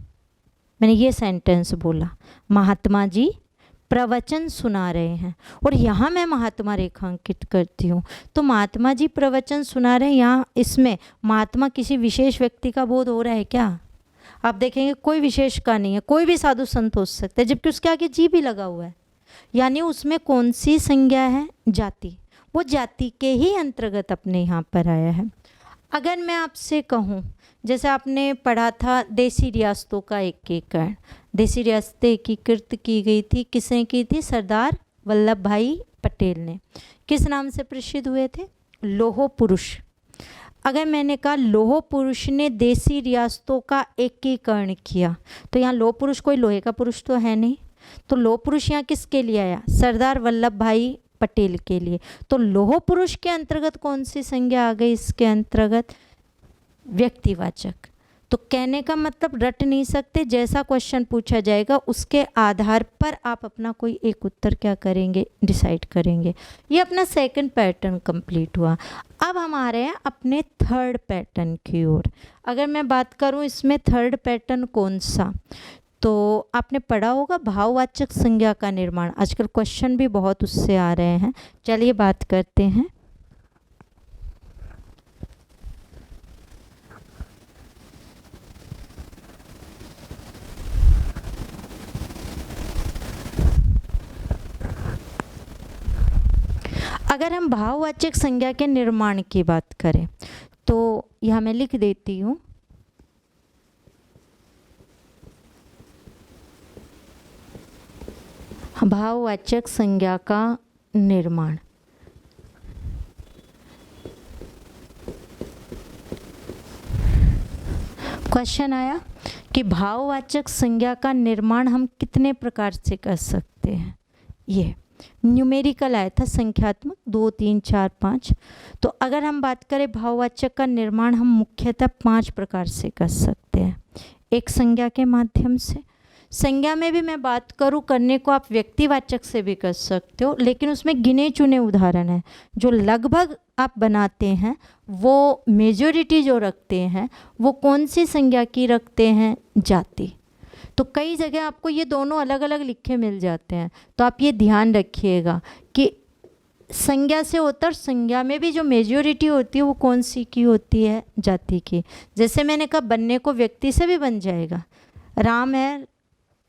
मैंने ये सेंटेंस बोला, महात्मा जी प्रवचन सुना रहे हैं, और यहाँ मैं महात्मा रेखांकित करती हूँ, तो महात्मा जी प्रवचन सुना रहे हैं, यहाँ इसमें महात्मा किसी विशेष व्यक्ति का बोध हो रहा है क्या? आप देखेंगे कोई विशेष का नहीं है, कोई भी साधु संत हो सकते हैं, जबकि उसके आगे जी भी लगा हुआ है। यानी उसमें कौन सी संज्ञा है? जाति। वो जाति के ही अंतर्गत अपने यहाँ पर आया है। अगर मैं आपसे कहूँ, जैसे आपने पढ़ा था देसी रियासतों का एकीकरण, देसी रियासतें एकीकृत की गई थी, किसने की थी? सरदार वल्लभ भाई पटेल ने। किस नाम से प्रसिद्ध हुए थे? लौह पुरुष। अगर मैंने कहा लौह पुरुष ने देसी रियासतों का एकीकरण किया, तो यहाँ लौह पुरुष कोई लोहे का पुरुष तो है नहीं, तो लौह पुरुष यहाँ किसके लिए आया? सरदार वल्लभ भाई पटेल के लिए। तो लौह पुरुष के अंतर्गत कौन सी संज्ञा आ गई? इसके अंतर्गत व्यक्तिवाचक। तो कहने का मतलब रट नहीं सकते, जैसा क्वेश्चन पूछा जाएगा उसके आधार पर आप अपना कोई एक उत्तर क्या करेंगे? डिसाइड करेंगे। ये अपना सेकंड पैटर्न कंप्लीट हुआ। अब हम आ रहे हैं अपने थर्ड पैटर्न की ओर। अगर मैं बात करूं इसमें थर्ड पैटर्न कौन सा, तो आपने पढ़ा होगा भाववाचक संज्ञा का निर्माण। आजकल क्वेश्चन भी बहुत उससे आ रहे हैं। चलिए बात करते हैं। अगर हम भाववाचक संज्ञा के निर्माण की बात करें तो यहाँ मैं लिख देती हूँ, भाववाचक संज्ञा का निर्माण। क्वेश्चन आया कि भाववाचक संज्ञा का निर्माण हम कितने प्रकार से कर सकते हैं। ये न्यूमेरिकल आया था, संख्यात्मक 2 3 4 5। तो अगर हम बात करें भाववाचक का निर्माण हम मुख्यतः 5 प्रकार से कर सकते हैं। एक संज्ञा के माध्यम से, संज्ञा में भी मैं बात करूं करने को आप व्यक्तिवाचक से भी कर सकते हो, लेकिन उसमें गिने चुने उदाहरण हैं जो लगभग आप बनाते हैं। वो मेजॉरिटी जो रखते हैं वो कौन सी संज्ञा की रखते हैं? जाति। तो कई जगह आपको ये दोनों अलग अलग लिखे मिल जाते हैं, तो आप ये ध्यान रखिएगा कि संज्ञा से उत्तर संज्ञा में भी जो मेजॉरिटी होती है वो कौन सी की होती है? जाति की। जैसे मैंने कहा बनने को व्यक्ति से भी बन जाएगा, राम है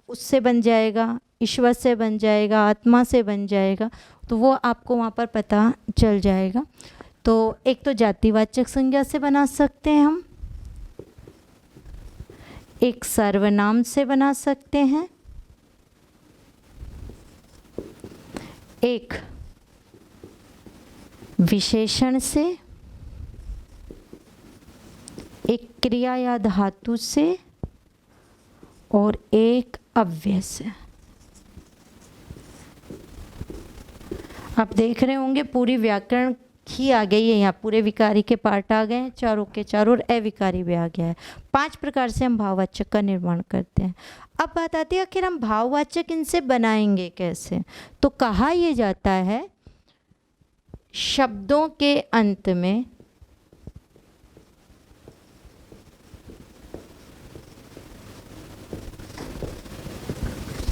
उससे बन जाएगा, ईश्वर से बन जाएगा, आत्मा से बन जाएगा, तो वो आपको वहाँ पर पता चल जाएगा। तो एक तो जातिवाचक संज्ञा से बना सकते हैं हम, एक सर्वनाम से बना सकते हैं, एक विशेषण से, एक क्रिया या धातु से, और एक अव्यय से। आप देख रहे होंगे पूरी व्याकरण ही आ गई है यहाँ, पूरे विकारी के पार्ट आ गए हैं चारों के चारों, और अविकारी भी आ गया है। 5 प्रकार से हम भाववाचक का निर्माण करते हैं। अब बात आती है आखिर हम भाववाचक इनसे बनाएंगे कैसे। तो कहा यह जाता है शब्दों के अंत में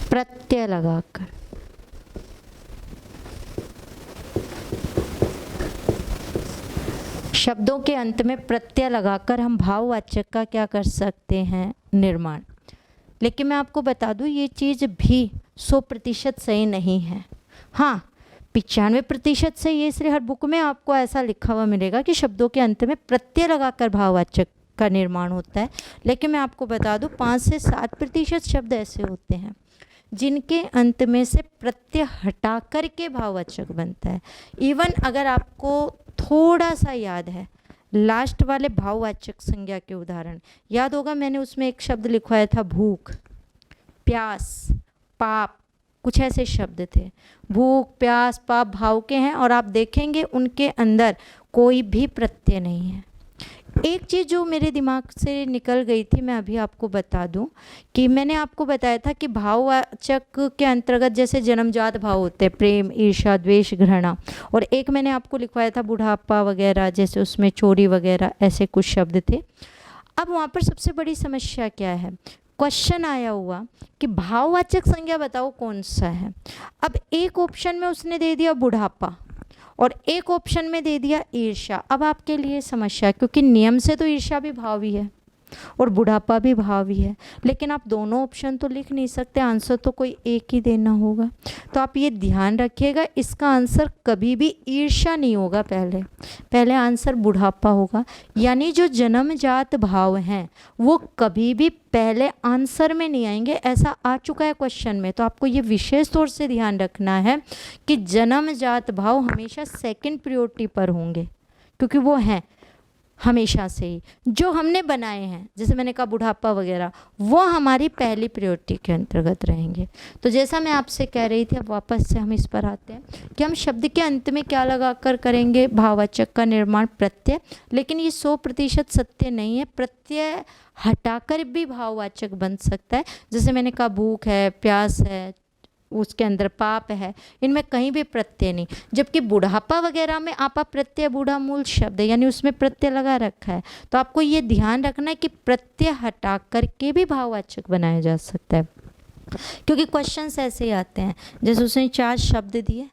प्रत्यय लगाकर, शब्दों के अंत में प्रत्यय लगाकर हम भाववाचक का क्या कर सकते हैं? निर्माण। लेकिन मैं आपको बता दूं ये चीज़ भी 100% सही नहीं है। हाँ 95% सही है, इसलिए हर बुक में आपको ऐसा लिखा हुआ मिलेगा कि शब्दों के अंत में प्रत्यय लगाकर भाववाचक का निर्माण होता है। लेकिन मैं आपको बता दूं 5 से 7% शब्द ऐसे होते हैं जिनके अंत में से प्रत्यय हटा कर के भाववाचक बनता है। इवन अगर आपको थोड़ा सा याद है लास्ट वाले भाववाचक संज्ञा के उदाहरण याद होगा, मैंने उसमें एक शब्द लिखवाया था भूख, प्यास, पाप, कुछ ऐसे शब्द थे। भूख, प्यास, पाप भाव के हैं और आप देखेंगे उनके अंदर कोई भी प्रत्यय नहीं है। एक चीज़ जो मेरे दिमाग से निकल गई थी मैं अभी आपको बता दूं कि मैंने आपको बताया था कि भाववाचक के अंतर्गत जैसे जन्मजात भाव होते हैं, प्रेम, ईर्ष्या, द्वेष, घृणा, और एक मैंने आपको लिखवाया था बुढ़ापा वगैरह, जैसे उसमें चोरी वगैरह, ऐसे कुछ शब्द थे। अब वहाँ पर सबसे बड़ी समस्या क्या है? क्वेश्चन आया हुआ कि भाववाचक संज्ञा बताओ कौन सा है। अब एक ऑप्शन में उसने दे दिया बुढ़ापा और एक ऑप्शन में दे दिया ईर्ष्या। अब आपके लिए समस्या, क्योंकि नियम से तो ईर्ष्या भी भाव ही है, और बुढ़ापा भी भाव ही है, लेकिन आप दोनों ऑप्शन तो लिख नहीं सकते, आंसर तो कोई एक ही देना होगा। तो आप ये ध्यान रखिएगा, इसका आंसर कभी भी ईर्ष्या नहीं होगा, पहले आंसर बुढ़ापा होगा। यानी जो जन्मजात भाव हैं वो कभी भी पहले आंसर में नहीं आएंगे, ऐसा आ चुका है क्वेश्चन में। तो आपको ये विशेष तौर से ध्यान रखना है कि जन्मजात भाव हमेशा सेकंड प्रायोरिटी पर होंगे, क्योंकि वो हैं हमेशा से ही जो हमने बनाए हैं, जैसे मैंने कहा बुढ़ापा वगैरह, वो हमारी पहली प्रायोरिटी के अंतर्गत रहेंगे। तो जैसा मैं आपसे कह रही थी, अब वापस से हम इस पर आते हैं कि हम शब्द के अंत में क्या लगाकर करेंगे, भाववाचक का निर्माण प्रत्यय। लेकिन ये 100% सत्य नहीं है, प्रत्यय हटाकर भी भाववाचक बन सकता है। जैसे मैंने कहा भूख है, प्यास है, उसके अंदर पाप है, इनमें कहीं भी प्रत्यय नहीं। जबकि बुढ़ापा वगैरह में आपा प्रत्यय बूढ़ा मूल शब्द है, यानी उसमें प्रत्यय लगा रखा है। तो आपको ये ध्यान रखना है कि प्रत्यय हटा करके भी भाववाचक बनाया जा सकता है, क्योंकि क्वेश्चंस ऐसे ही आते हैं। जैसे उसने 4 शब्द दिए,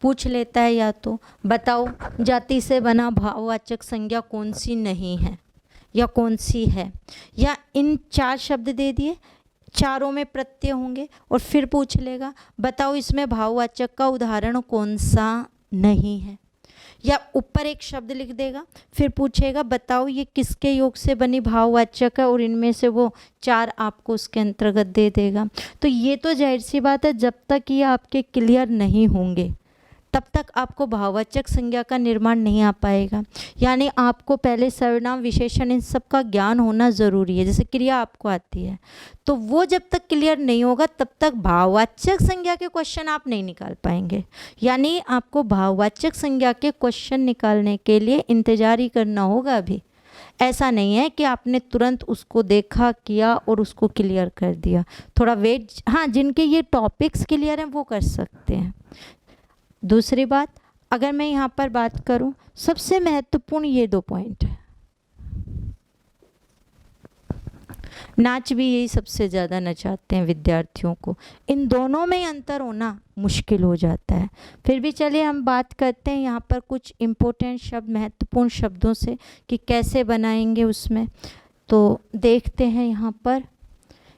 पूछ लेता है या तो बताओ जाति से बना भाववाचक संज्ञा कौन सी नहीं है या कौन सी है, या इन 4 शब्द दे दिए, चारों में प्रत्यय होंगे, और फिर पूछ लेगा बताओ इसमें भाववाचक का उदाहरण कौन सा नहीं है। या ऊपर एक शब्द लिख देगा, फिर पूछेगा बताओ ये किसके योग से बनी भाववाचक है, और इनमें से वो 4 आपको उसके अंतर्गत दे देगा। तो ये तो जाहिर सी बात है, जब तक ये आपके क्लियर नहीं होंगे तब तक आपको भाववाचक संज्ञा का निर्माण नहीं आ पाएगा। यानी आपको पहले सर्वनाम विशेषण इन सब का ज्ञान होना ज़रूरी है। जैसे क्रिया आपको आती है, तो वो जब तक क्लियर नहीं होगा तब तक भाववाचक संज्ञा के क्वेश्चन आप नहीं निकाल पाएंगे। यानी आपको भाववाचक संज्ञा के क्वेश्चन निकालने के लिए इंतजार ही करना होगा। अभी ऐसा नहीं है कि आपने तुरंत उसको देखा किया और उसको क्लियर कर दिया, थोड़ा वेट। हाँ, जिनके ये टॉपिक्स क्लियर हैं वो कर सकते हैं। दूसरी बात, अगर मैं यहाँ पर बात करूँ, सबसे महत्वपूर्ण ये 2 पॉइंट है। नाच भी यही सबसे ज़्यादा नचाते हैं विद्यार्थियों को, इन दोनों में अंतर होना मुश्किल हो जाता है। फिर भी चलिए हम बात करते हैं यहाँ पर कुछ इम्पोर्टेंट शब्द, महत्वपूर्ण शब्दों से, कि कैसे बनाएंगे उसमें। तो देखते हैं यहाँ पर,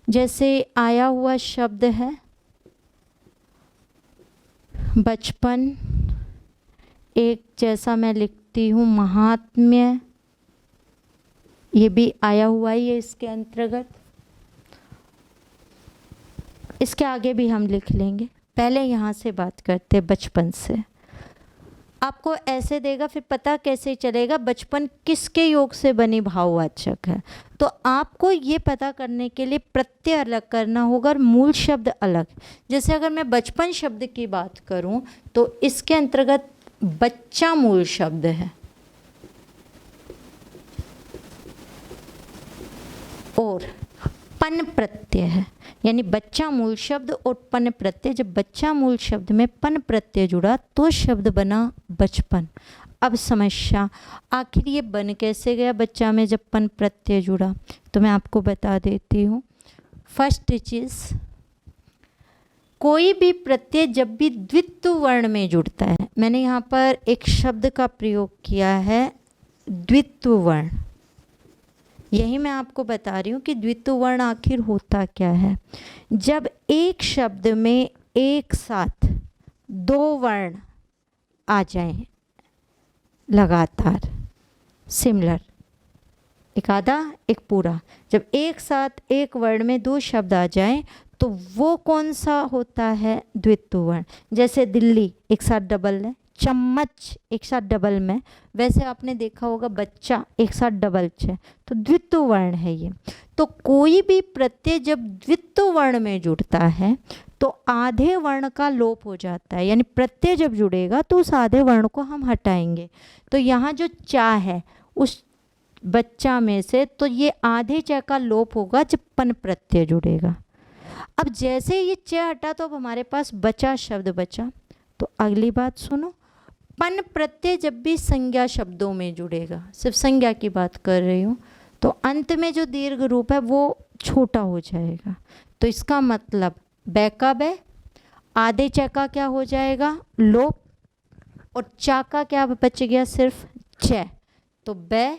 जैसे आया हुआ शब्द है बचपन, एक जैसा मैं लिखती हूँ महात्म्य, ये भी आया हुआ ही है इसके अंतर्गत। इसके आगे भी हम लिख लेंगे, पहले यहाँ से बात करते हैं बचपन से। आपको ऐसे देगा, फिर पता कैसे चलेगा बचपन किसके योग से बनी भाववाचक है। तो आपको ये पता करने के लिए प्रत्यय अलग करना होगा और मूल शब्द अलग। जैसे अगर मैं बचपन शब्द की बात करूं तो इसके अंतर्गत बच्चा मूल शब्द है, और पन प्रत्यय है, यानी बच्चा मूल शब्द और पन प्रत्यय। जब बच्चा मूल शब्द में पन प्रत्यय जुड़ा तो शब्द बना बचपन। अब समस्या, आखिर ये बन कैसे गया बच्चा में जब पन प्रत्यय जुड़ा, तो मैं आपको बता देती हूँ। फर्स्ट चीज़, कोई भी प्रत्यय जब भी द्वित्व वर्ण में जुड़ता है, मैंने यहाँ पर एक शब्द का प्रयोग किया है द्वित्व वर्ण, यही मैं आपको बता रही हूँ कि द्वित्व वर्ण आखिर होता क्या है। जब एक शब्द में एक साथ 2 वर्ण आ जाएं लगातार, सिमिलर, एक आधा एक पूरा, जब एक साथ एक वर्ण में 2 शब्द आ जाएं तो वो कौन सा होता है, द्वित्व वर्ण। जैसे दिल्ली एक साथ डबल है, चम्मच एक साथ डबल में, वैसे आपने देखा होगा बच्चा एक साथ डबल है, तो द्वित्व वर्ण है ये। तो कोई भी प्रत्यय जब द्वित्व वर्ण में जुड़ता है तो आधे वर्ण का लोप हो जाता है, यानी प्रत्यय जब जुड़ेगा तो उस आधे वर्ण को हम हटाएंगे। तो यहाँ जो चा है उस बच्चा में से, तो ये आधे चा का लोप होगा जब पन प्रत्यय जुड़ेगा। अब जैसे ये च हटा तो अब हमारे पास बचा शब्द बचा। तो अगली बात सुनो, पन प्रत्यय जब भी संज्ञा शब्दों में जुड़ेगा, सिर्फ संज्ञा की बात कर रही हूँ, तो अंत में जो दीर्घ रूप है वो छोटा हो जाएगा। तो इसका मतलब बै का बै, आधे च का क्या हो जाएगा लोप, और चा का क्या बच गया सिर्फ छ, तो बै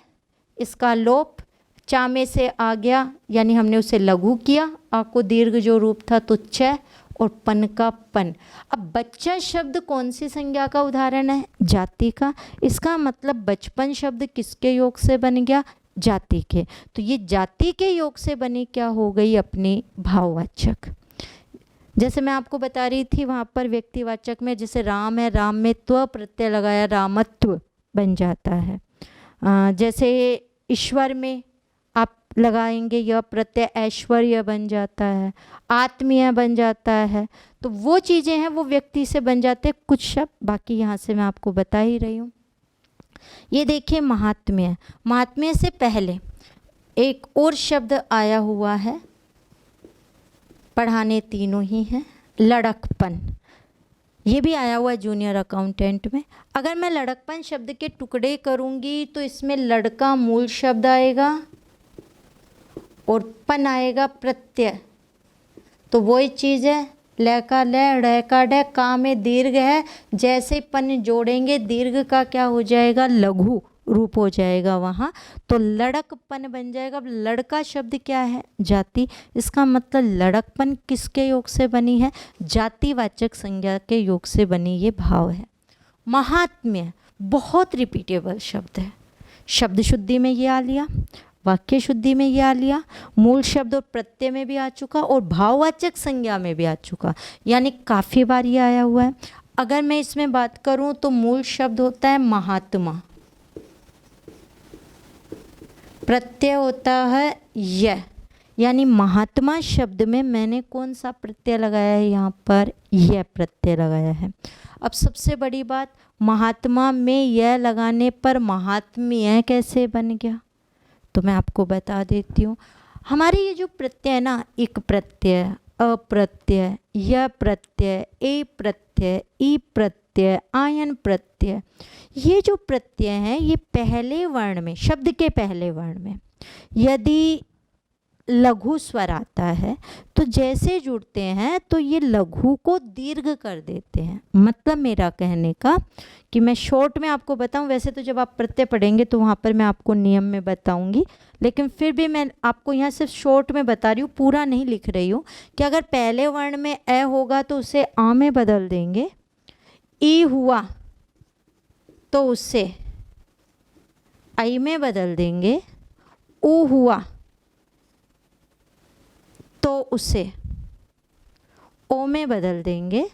इसका लोप, चा में से आ गया यानी हमने उसे लघु किया, आ को दीर्घ जो रूप था तो च, और पन का पन। अब बच्चा शब्द कौन सी संज्ञा का उदाहरण है? जाति का। इसका मतलब बचपन शब्द किसके योग से बन गया? जाति के। तो ये जाति के योग से बनी क्या हो गई? अपनी भाववाचक। जैसे मैं आपको बता रही थी वहाँ पर व्यक्तिवाचक में, जैसे राम है, राम में त्व प्रत्यय लगाया, रामत्व बन जाता है। जैसे ईश्वर में आप लगाएंगे यह प्रत्यय, ऐश्वर्य बन जाता है, आत्मीय बन जाता है। तो वो चीज़ें हैं वो व्यक्ति से बन जाते हैं कुछ शब्द, बाकी यहाँ से मैं आपको बता ही रही हूँ। ये देखिए महात्म्य। महात्म्य से पहले एक और शब्द आया हुआ है, पढ़ाने तीनों ही हैं, लड़कपन। ये भी आया हुआ है जूनियर अकाउंटेंट में। अगर मैं लड़कपन शब्द के टुकड़े करूँगी तो इसमें लड़का मूल शब्द आएगा और पन आएगा प्रत्यय। तो वही चीज़ है, ल का ल, ड़ का ड, का में दीर्घ है, जैसे पन जोड़ेंगे दीर्घ का क्या हो जाएगा? लघु रूप हो जाएगा वहाँ, तो लड़कपन बन जाएगा। अब लड़का शब्द क्या है? जाति। इसका मतलब लड़कपन किसके योग से बनी है? जातिवाचक संज्ञा के योग से बनी ये भाव है। महात्म्य बहुत रिपीटेबल शब्द है। शब्द शुद्धि में ये आ लिया, वाक्य शुद्धि में ये आ लिया, मूल शब्द और प्रत्यय में भी आ चुका, और भाववाचक संज्ञा में भी आ चुका, यानी काफ़ी बार ये आया हुआ है। अगर मैं इसमें बात करूं तो मूल शब्द होता है महात्मा, प्रत्यय होता है यह, यानी महात्मा शब्द में मैंने कौन सा प्रत्यय लगाया है? यहाँ पर यह प्रत्यय लगाया है। अब सबसे बड़ी बात, महात्मा में यह लगाने पर महात्म्य कैसे बन गया? तो मैं आपको बता देती हूँ। हमारे ये जो प्रत्यय है ना, इक प्रत्यय, अप्रत्यय, य प्रत्यय, ए प्रत्यय, ई प्रत्यय, आयन प्रत्यय, ये जो प्रत्यय हैं ये पहले वर्ण में, शब्द के पहले वर्ण में यदि लघु स्वर आता है तो जैसे जुड़ते हैं तो ये लघु को दीर्घ कर देते हैं। मतलब मेरा कहने का कि मैं शॉर्ट में आपको बताऊं, वैसे तो जब आप प्रत्यय पढ़ेंगे तो वहाँ पर मैं आपको नियम में बताऊंगी, लेकिन फिर भी मैं आपको यहाँ सिर्फ शॉर्ट में बता रही हूँ, पूरा नहीं लिख रही हूँ, कि अगर पहले वर्ण में ए होगा तो उसे आ में बदल देंगे, ई हुआ तो उसे आई में बदल देंगे, ऊ हुआ तो उसे ओ में बदल देंगे।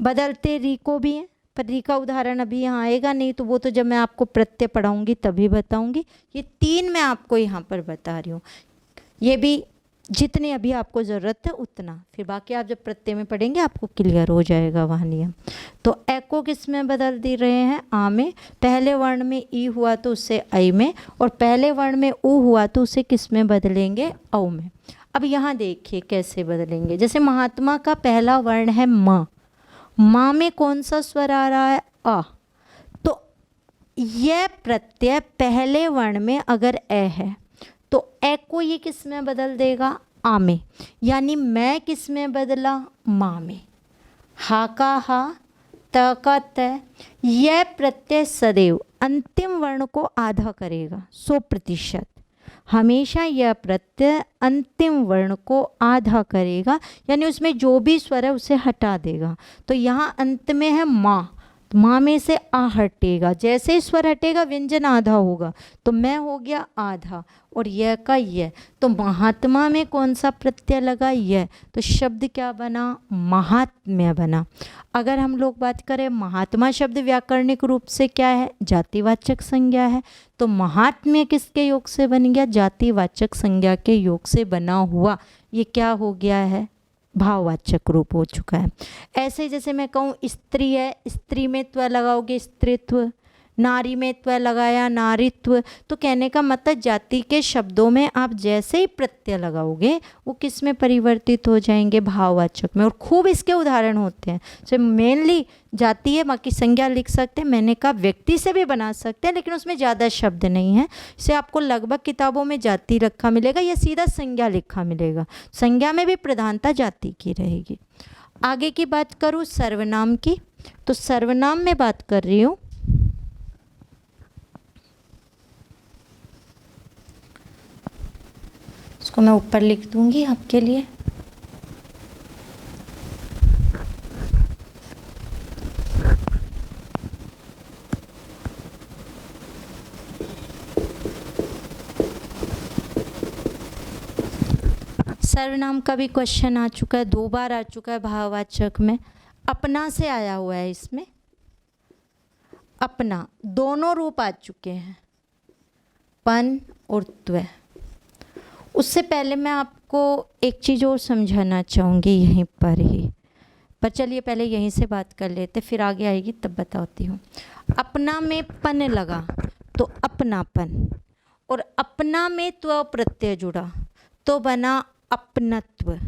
बदलते री को भी है, पर री का उदाहरण अभी यहाँ आएगा नहीं, तो वो तो जब मैं आपको प्रत्यय पढ़ाऊंगी तभी बताऊंगी। ये तीन मैं आपको यहाँ पर बता रही हूँ, ये भी जितने अभी आपको ज़रूरत है उतना, फिर बाकी आप जब प्रत्यय में पढ़ेंगे आपको क्लियर हो जाएगा वह नियम। तो ए को किस में बदल दे रहे हैं? आ में। पहले वर्ण में ई हुआ तो उसे आई में, और पहले वर्ण में ऊ हुआ तो उसे किस में बदलेंगे? औ में। अब यहाँ देखिए कैसे बदलेंगे। जैसे महात्मा का पहला वर्ण है म, माँ में कौन सा स्वर आ रहा है? अ। तो यह प्रत्यय पहले वर्ण में अगर ए है तो ए को ये किस में बदल देगा? आ में। यानी मैं किस में बदला? माँ में। हा का हा, त का त। यह प्रत्यय सदैव अंतिम वर्ण को आधा करेगा, 100%। हमेशा यह प्रत्यय अंतिम वर्ण को आधा करेगा, यानी उसमें जो भी स्वर है उसे हटा देगा। तो यहाँ अंत में है माँ, माँ में से आ हटेगा, जैसे ही स्वर हटेगा व्यंजन आधा होगा, तो मैं हो गया आधा, और यह का यह। तो महात्मा में कौन सा प्रत्यय लगा? यह। तो शब्द क्या बना? महात्म्य बना। अगर हम लोग बात करें महात्मा शब्द व्याकरणिक रूप से क्या है? जातिवाचक संज्ञा है। तो महात्म्य किसके योग से बन गया? जातिवाचक संज्ञा के योग से बना हुआ ये क्या हो गया है? भाववाचक रूप हो चुका है। ऐसे जैसे मैं कहूँ स्त्री है, स्त्री में त्व लगाओगे स्त्रीत्व, नारी में त्व लगाया नारीत्व। तो कहने का मतलब जाति के शब्दों में आप जैसे ही प्रत्यय लगाओगे वो किस में परिवर्तित हो जाएंगे? भाववाचक में। और खूब इसके उदाहरण होते हैं। तो मेनली जाति है, बाकी संज्ञा लिख सकते हैं, मैंने कहा व्यक्ति से भी बना सकते हैं, लेकिन उसमें ज़्यादा शब्द नहीं है। इसे आपको लगभग किताबों में जाति रखा मिलेगा या सीधा संज्ञा लिखा मिलेगा। संज्ञा में भी प्रधानता जाति की रहेगी। आगे की बात करूँ सर्वनाम की, तो सर्वनाम में बात कर रही हूँ। इसको मैं ऊपर लिख दूंगी आपके लिए। सर्वनाम का भी क्वेश्चन आ चुका है, 2 बार आ चुका है भाववाचक में। अपना से आया हुआ है इसमें, अपना दोनों रूप आ चुके हैं, पन और त्व। उससे पहले मैं आपको एक चीज़ और समझाना चाहूँगी यहीं पर ही, पर चलिए पहले यहीं से बात कर लेते, फिर आगे आएगी तब बताती हूँ। अपना में पन लगा तो अपनापन, और अपना में त्व प्रत्यय जुड़ा तो बना अपनत्व।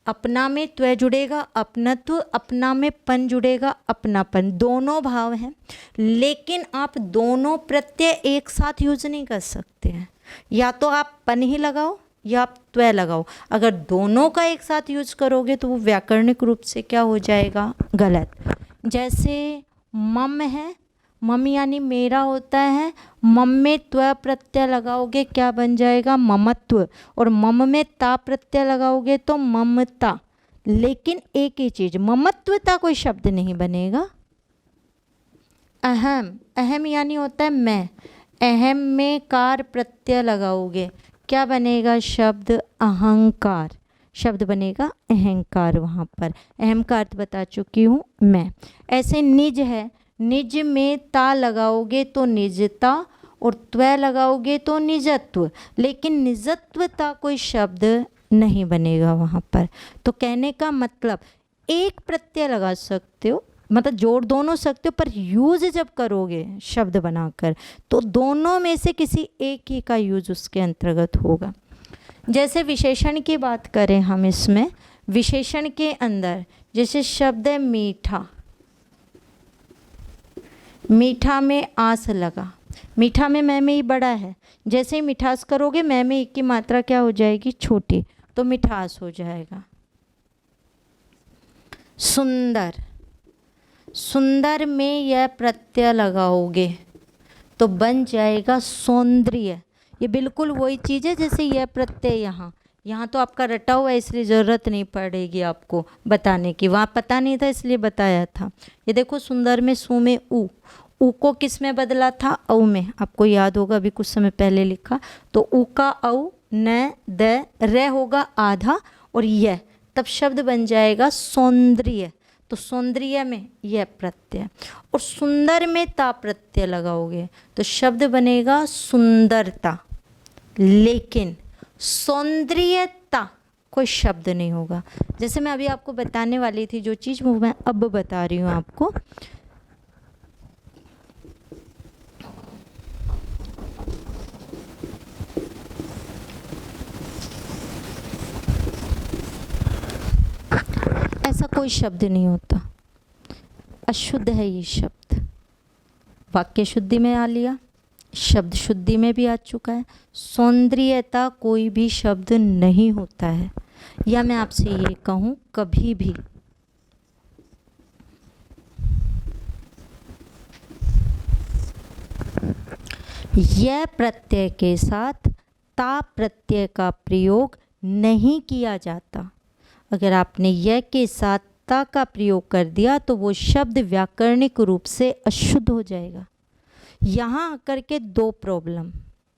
अपना में त्व जुड़ेगा अपनत्व, अपना में पन जुड़ेगा अपनापन। दोनों भाव हैं, लेकिन आप दोनों प्रत्यय एक साथ यूज नहीं कर सकते हैं। या तो आप पन ही लगाओ या आप त्व लगाओ। अगर दोनों का एक साथ यूज करोगे तो वो व्याकरणिक रूप से क्या हो जाएगा, गलत। जैसे मम है, मम यानी मेरा होता है, मम में त्व प्रत्यय लगाओगे क्या बन जाएगा, ममत्व, और मम में ता प्रत्यय लगाओगे तो ममता। लेकिन एक ही चीज, ममत्वता कोई शब्द नहीं बनेगा। अहम, अहम यानी होता है मैं, अहम में कार प्रत्यय लगाओगे क्या बनेगा शब्द, अहंकार। शब्द बनेगा अहंकार। वहाँ पर अहम का अर्थ बता चुकी हूँ मैं। ऐसे निज है, निज में ता लगाओगे तो निजता, और त्व लगाओगे तो निजत्व, लेकिन निजत्वता कोई शब्द नहीं बनेगा वहाँ पर। तो कहने का मतलब एक प्रत्यय लगा सकते हो, मतलब जोड़ दोनों सकते हो, पर यूज जब करोगे शब्द बनाकर तो दोनों में से किसी एक ही का यूज उसके अंतर्गत होगा। जैसे विशेषण की बात करें हम, इसमें विशेषण के अंदर जैसे शब्द है मीठा, मीठा में आस लगा, मीठा में मैं में ही बड़ा है, जैसे ही मिठास करोगे मैं में एक की मात्रा क्या हो जाएगी, छोटी, तो मिठास हो जाएगा। सुंदर, सुंदर में यह प्रत्यय लगाओगे तो बन जाएगा सौंदर्य। ये बिल्कुल वही चीज़ है जैसे यह प्रत्यय यहाँ, यहाँ तो आपका रटा हुआ है इसलिए ज़रूरत नहीं पड़ेगी आपको बताने की, वहाँ पता नहीं था इसलिए बताया था। ये देखो सुंदर में सु में ऊ, ऊ को किस में बदला था, औ में, आपको याद होगा अभी कुछ समय पहले लिखा, तो ऊ का औ, न द र होगा आधा और यह, तब शब्द बन जाएगा सौंदर्य। तो सौंदर्य में यह प्रत्यय, और सुंदर में ता प्रत्यय लगाओगे तो शब्द बनेगा सुंदरता, लेकिन सौंदर्यता कोई शब्द नहीं होगा। जैसे मैं अभी आपको बताने वाली थी जो चीज़ वो मैं अब बता रही हूँ आपको। ऐसा कोई शब्द नहीं होता, अशुद्ध है ये शब्द। वाक्य शुद्धि में आ लिया, शब्द शुद्धि में भी आ चुका है। सौंदर्यता कोई भी शब्द नहीं होता है, या मैं आपसे ये कहूँ कभी भी यह प्रत्यय के साथ ता प्रत्यय का प्रयोग नहीं किया जाता। अगर आपने यह के साथ ता का प्रयोग कर दिया तो वो शब्द व्याकरणिक रूप से अशुद्ध हो जाएगा। यहाँ आकर के 2 प्रॉब्लम।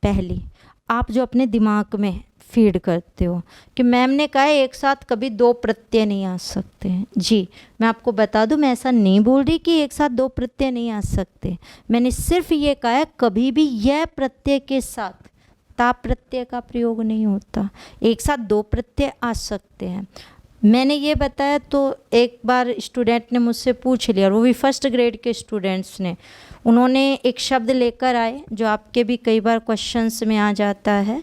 पहली, आप जो अपने दिमाग में फीड करते हो कि मैम ने कहा है एक साथ कभी 2 प्रत्यय नहीं आ सकते हैं। जी, मैं आपको बता दूं, मैं ऐसा नहीं बोल रही कि एक साथ 2 प्रत्यय नहीं आ सकते। मैंने सिर्फ ये कहा है कभी भी यह प्रत्यय के साथ ता प्रत्यय का प्रयोग नहीं होता। एक साथ 2 प्रत्यय आ सकते हैं। मैंने ये बताया तो एक बार स्टूडेंट ने मुझसे पूछ लिया, और वो भी फर्स्ट ग्रेड के स्टूडेंट्स ने, उन्होंने एक शब्द लेकर आए जो आपके भी कई बार क्वेश्चंस में आ जाता है,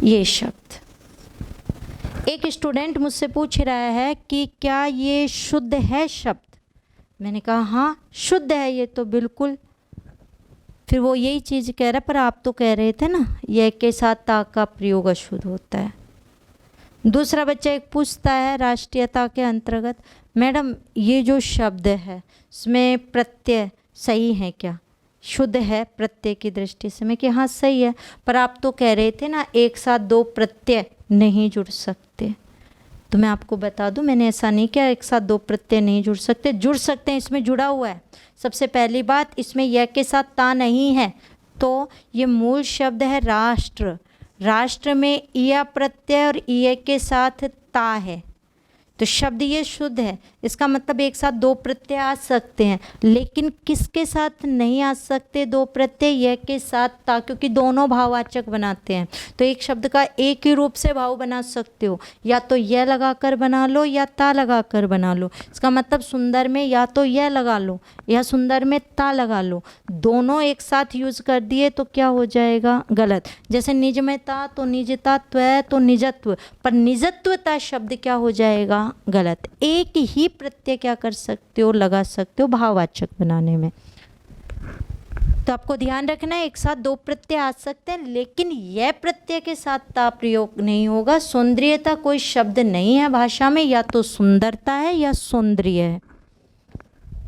ये शब्द। एक स्टूडेंट मुझसे पूछ रहा है कि क्या ये शुद्ध है शब्द। मैंने कहा हाँ शुद्ध है ये तो बिल्कुल। फिर वो यही चीज़ कह रहा है, पर आप तो कह रहे थे ना यह के साथ ता का प्रयोग अशुद्ध होता है। दूसरा बच्चा एक पूछता है राष्ट्रीयता के अंतर्गत, मैडम ये जो शब्द है इसमें प्रत्यय सही है क्या। शुद्ध है प्रत्यय की दृष्टि से। मैं कि हाँ सही है, पर आप तो कह रहे थे ना एक साथ दो प्रत्यय नहीं जुड़ सकते। तो मैं आपको बता दूं, मैंने ऐसा नहीं किया एक साथ दो प्रत्यय नहीं जुड़ सकते, जुड़ सकते हैं, इसमें जुड़ा हुआ है। सबसे पहली बात, इसमें य के साथ ता नहीं है, तो ये मूल शब्द है राष्ट्र। राष्ट्र में ईया प्रत्यय और ईय के साथ ता है, तो शब्द ये शुद्ध है। इसका मतलब एक साथ दो प्रत्यय आ सकते हैं, लेकिन किसके साथ नहीं आ सकते दो प्रत्यय? य के साथ ता, क्योंकि दोनों भाववाचक बनाते हैं। तो एक शब्द का एक ही रूप से भाव बना सकते हो, या तो य लगाकर बना लो या ता लगाकर बना लो। इसका मतलब सुंदर में या तो य लगा लो या सुंदर में ता लगा लो, दोनों एक साथ यूज कर दिए तो क्या हो जाएगा? गलत। जैसे निज में ता तो निजता, त्व तो निजत्व, पर निजत्वता शब्द क्या हो जाएगा? गलत। एक ही प्रत्यय क्या कर सकते हो? लगा सकते हो भाववाचक बनाने में। तो आपको ध्यान रखना है एक साथ दो प्रत्यय आ सकते हैं, लेकिन यह प्रत्यय के साथ ता प्रयोग नहीं होगा। सौंदर्यता कोई शब्द नहीं है भाषा में, या तो सुंदरता है या सौंदर्य है,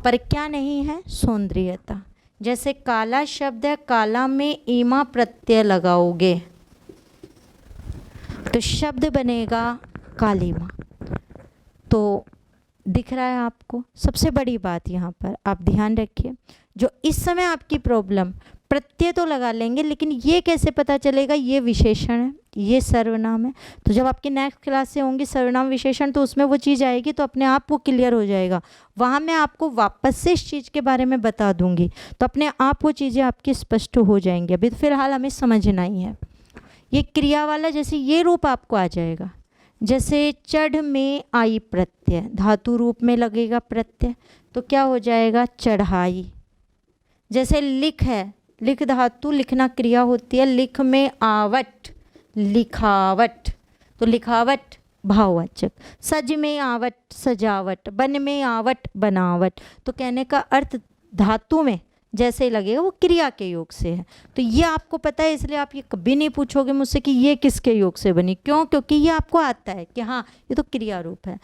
पर क्या नहीं है? सौंदर्यता। जैसे काला शब्द है, काला में ईमा प्रत्यय लगाओगे तो शब्द बनेगा कालीमा। तो दिख रहा है आपको? सबसे बड़ी बात यहाँ पर आप ध्यान रखिए, जो इस समय आपकी प्रॉब्लम, प्रत्यय तो लगा लेंगे लेकिन ये कैसे पता चलेगा ये विशेषण है, ये सर्वनाम है। तो जब आपकी नेक्स्ट क्लास से होंगी सर्वनाम विशेषण, तो उसमें वो चीज़ आएगी तो अपने आप वो क्लियर हो जाएगा। वहाँ मैं आपको वापस से इस चीज़ के बारे में बता दूंगी, तो अपने आप वो चीज़ें आपकी स्पष्ट हो जाएंगी। अभी तो फिलहाल हमें समझना ही है। ये क्रिया वाला जैसे ये रूप आपको आ जाएगा, जैसे चढ़ में आई प्रत्यय, धातु रूप में लगेगा प्रत्यय, तो क्या हो जाएगा? चढ़ाई। जैसे लिख है, लिख धातु, लिखना क्रिया होती है, लिख में आवट, लिखावट, तो लिखावट भाववाचक। सज में आवट, सजावट। बन में आवट, बनावट। तो कहने का अर्थ धातु में जैसे ही लगेगा वो क्रिया के योग से है। तो ये आपको पता है, इसलिए आप ये कभी नहीं पूछोगे मुझसे कि ये किसके योग से बनी। क्यों? क्योंकि ये आपको आता है कि हाँ ये तो क्रिया रूप है।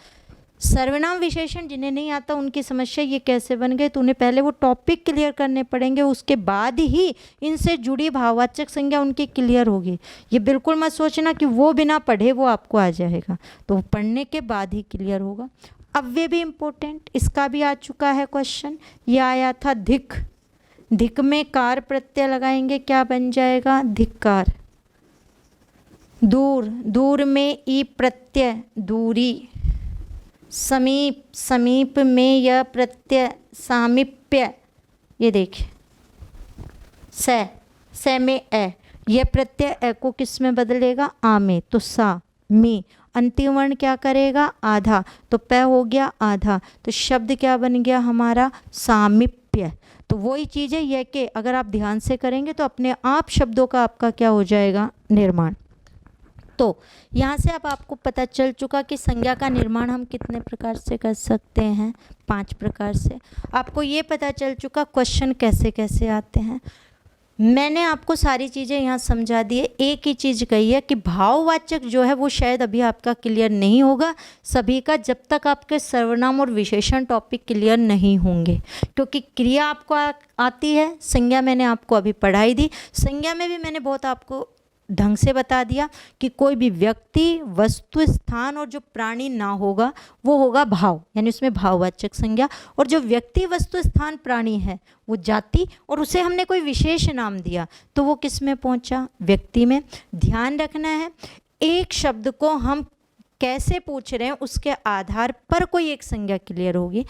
सर्वनाम विशेषण जिन्हें नहीं आता उनकी समस्या ये कैसे बन गए, तो उन्हें पहले वो टॉपिक क्लियर करने पड़ेंगे, उसके बाद ही इनसे जुड़ी भाववाचक संज्ञा उनकी क्लियर होगी। ये बिल्कुल मत सोचना कि वो बिना पढ़े वो आपको आ जाएगा, तो पढ़ने के बाद ही क्लियर होगा। अव्यय भी इम्पोर्टेंट, इसका भी आ चुका है क्वेश्चन, ये आया था धिक। धिक में कार प्रत्यय लगाएंगे, क्या बन जाएगा? धिक्कार। दूर, दूर में ई प्रत्यय, दूरी। समीप, समीप में यह प्रत्यय, सामीप्य। ये देखिए से में ए, यह प्रत्यय ए को किस में बदलेगा? आ में, तो सा मी। अंतिम वर्ण क्या करेगा? आधा, तो प हो गया आधा, तो शब्द क्या बन गया हमारा? सामीप्य। तो वही चीज़ है यह कि अगर आप ध्यान से करेंगे तो अपने आप शब्दों का आपका क्या हो जाएगा? निर्माण। तो यहाँ से अब आपको पता चल चुका कि संज्ञा का निर्माण हम कितने प्रकार से कर सकते हैं? 5 प्रकार से। आपको ये पता चल चुका क्वेश्चन कैसे कैसे आते हैं। मैंने आपको सारी चीज़ें यहाँ समझा दी है। एक ही चीज़ कही है कि भाववाचक जो है वो शायद अभी आपका क्लियर नहीं होगा सभी का, जब तक आपके सर्वनाम और विशेषण टॉपिक क्लियर नहीं होंगे, क्योंकि क्रिया आपको आती है, संज्ञा मैंने आपको अभी पढ़ाई दी। संज्ञा में भी मैंने बहुत आपको ढंग से बता दिया कि कोई भी व्यक्ति, वस्तु, स्थान और जो प्राणी ना होगा वो होगा भाव, यानी उसमें भाववाचक संज्ञा। और जो व्यक्ति, वस्तु, स्थान, प्राणी है वो जाति, और उसे हमने कोई विशेष नाम दिया तो वो किस में पहुंचा? व्यक्ति में। ध्यान रखना है, एक शब्द को हम कैसे पूछ रहे हैं उसके आधार पर कोई एक संज्ञा क्लियर होगी।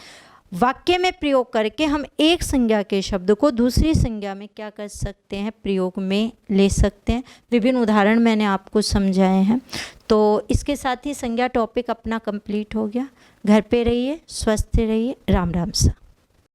वाक्य में प्रयोग करके हम एक संज्ञा के शब्द को दूसरी संज्ञा में क्या कर सकते हैं? प्रयोग में ले सकते हैं। विभिन्न उदाहरण मैंने आपको समझाए हैं। तो इसके साथ ही संज्ञा टॉपिक अपना कंप्लीट हो गया। घर पे रहिए, स्वस्थ रहिए। राम राम सा।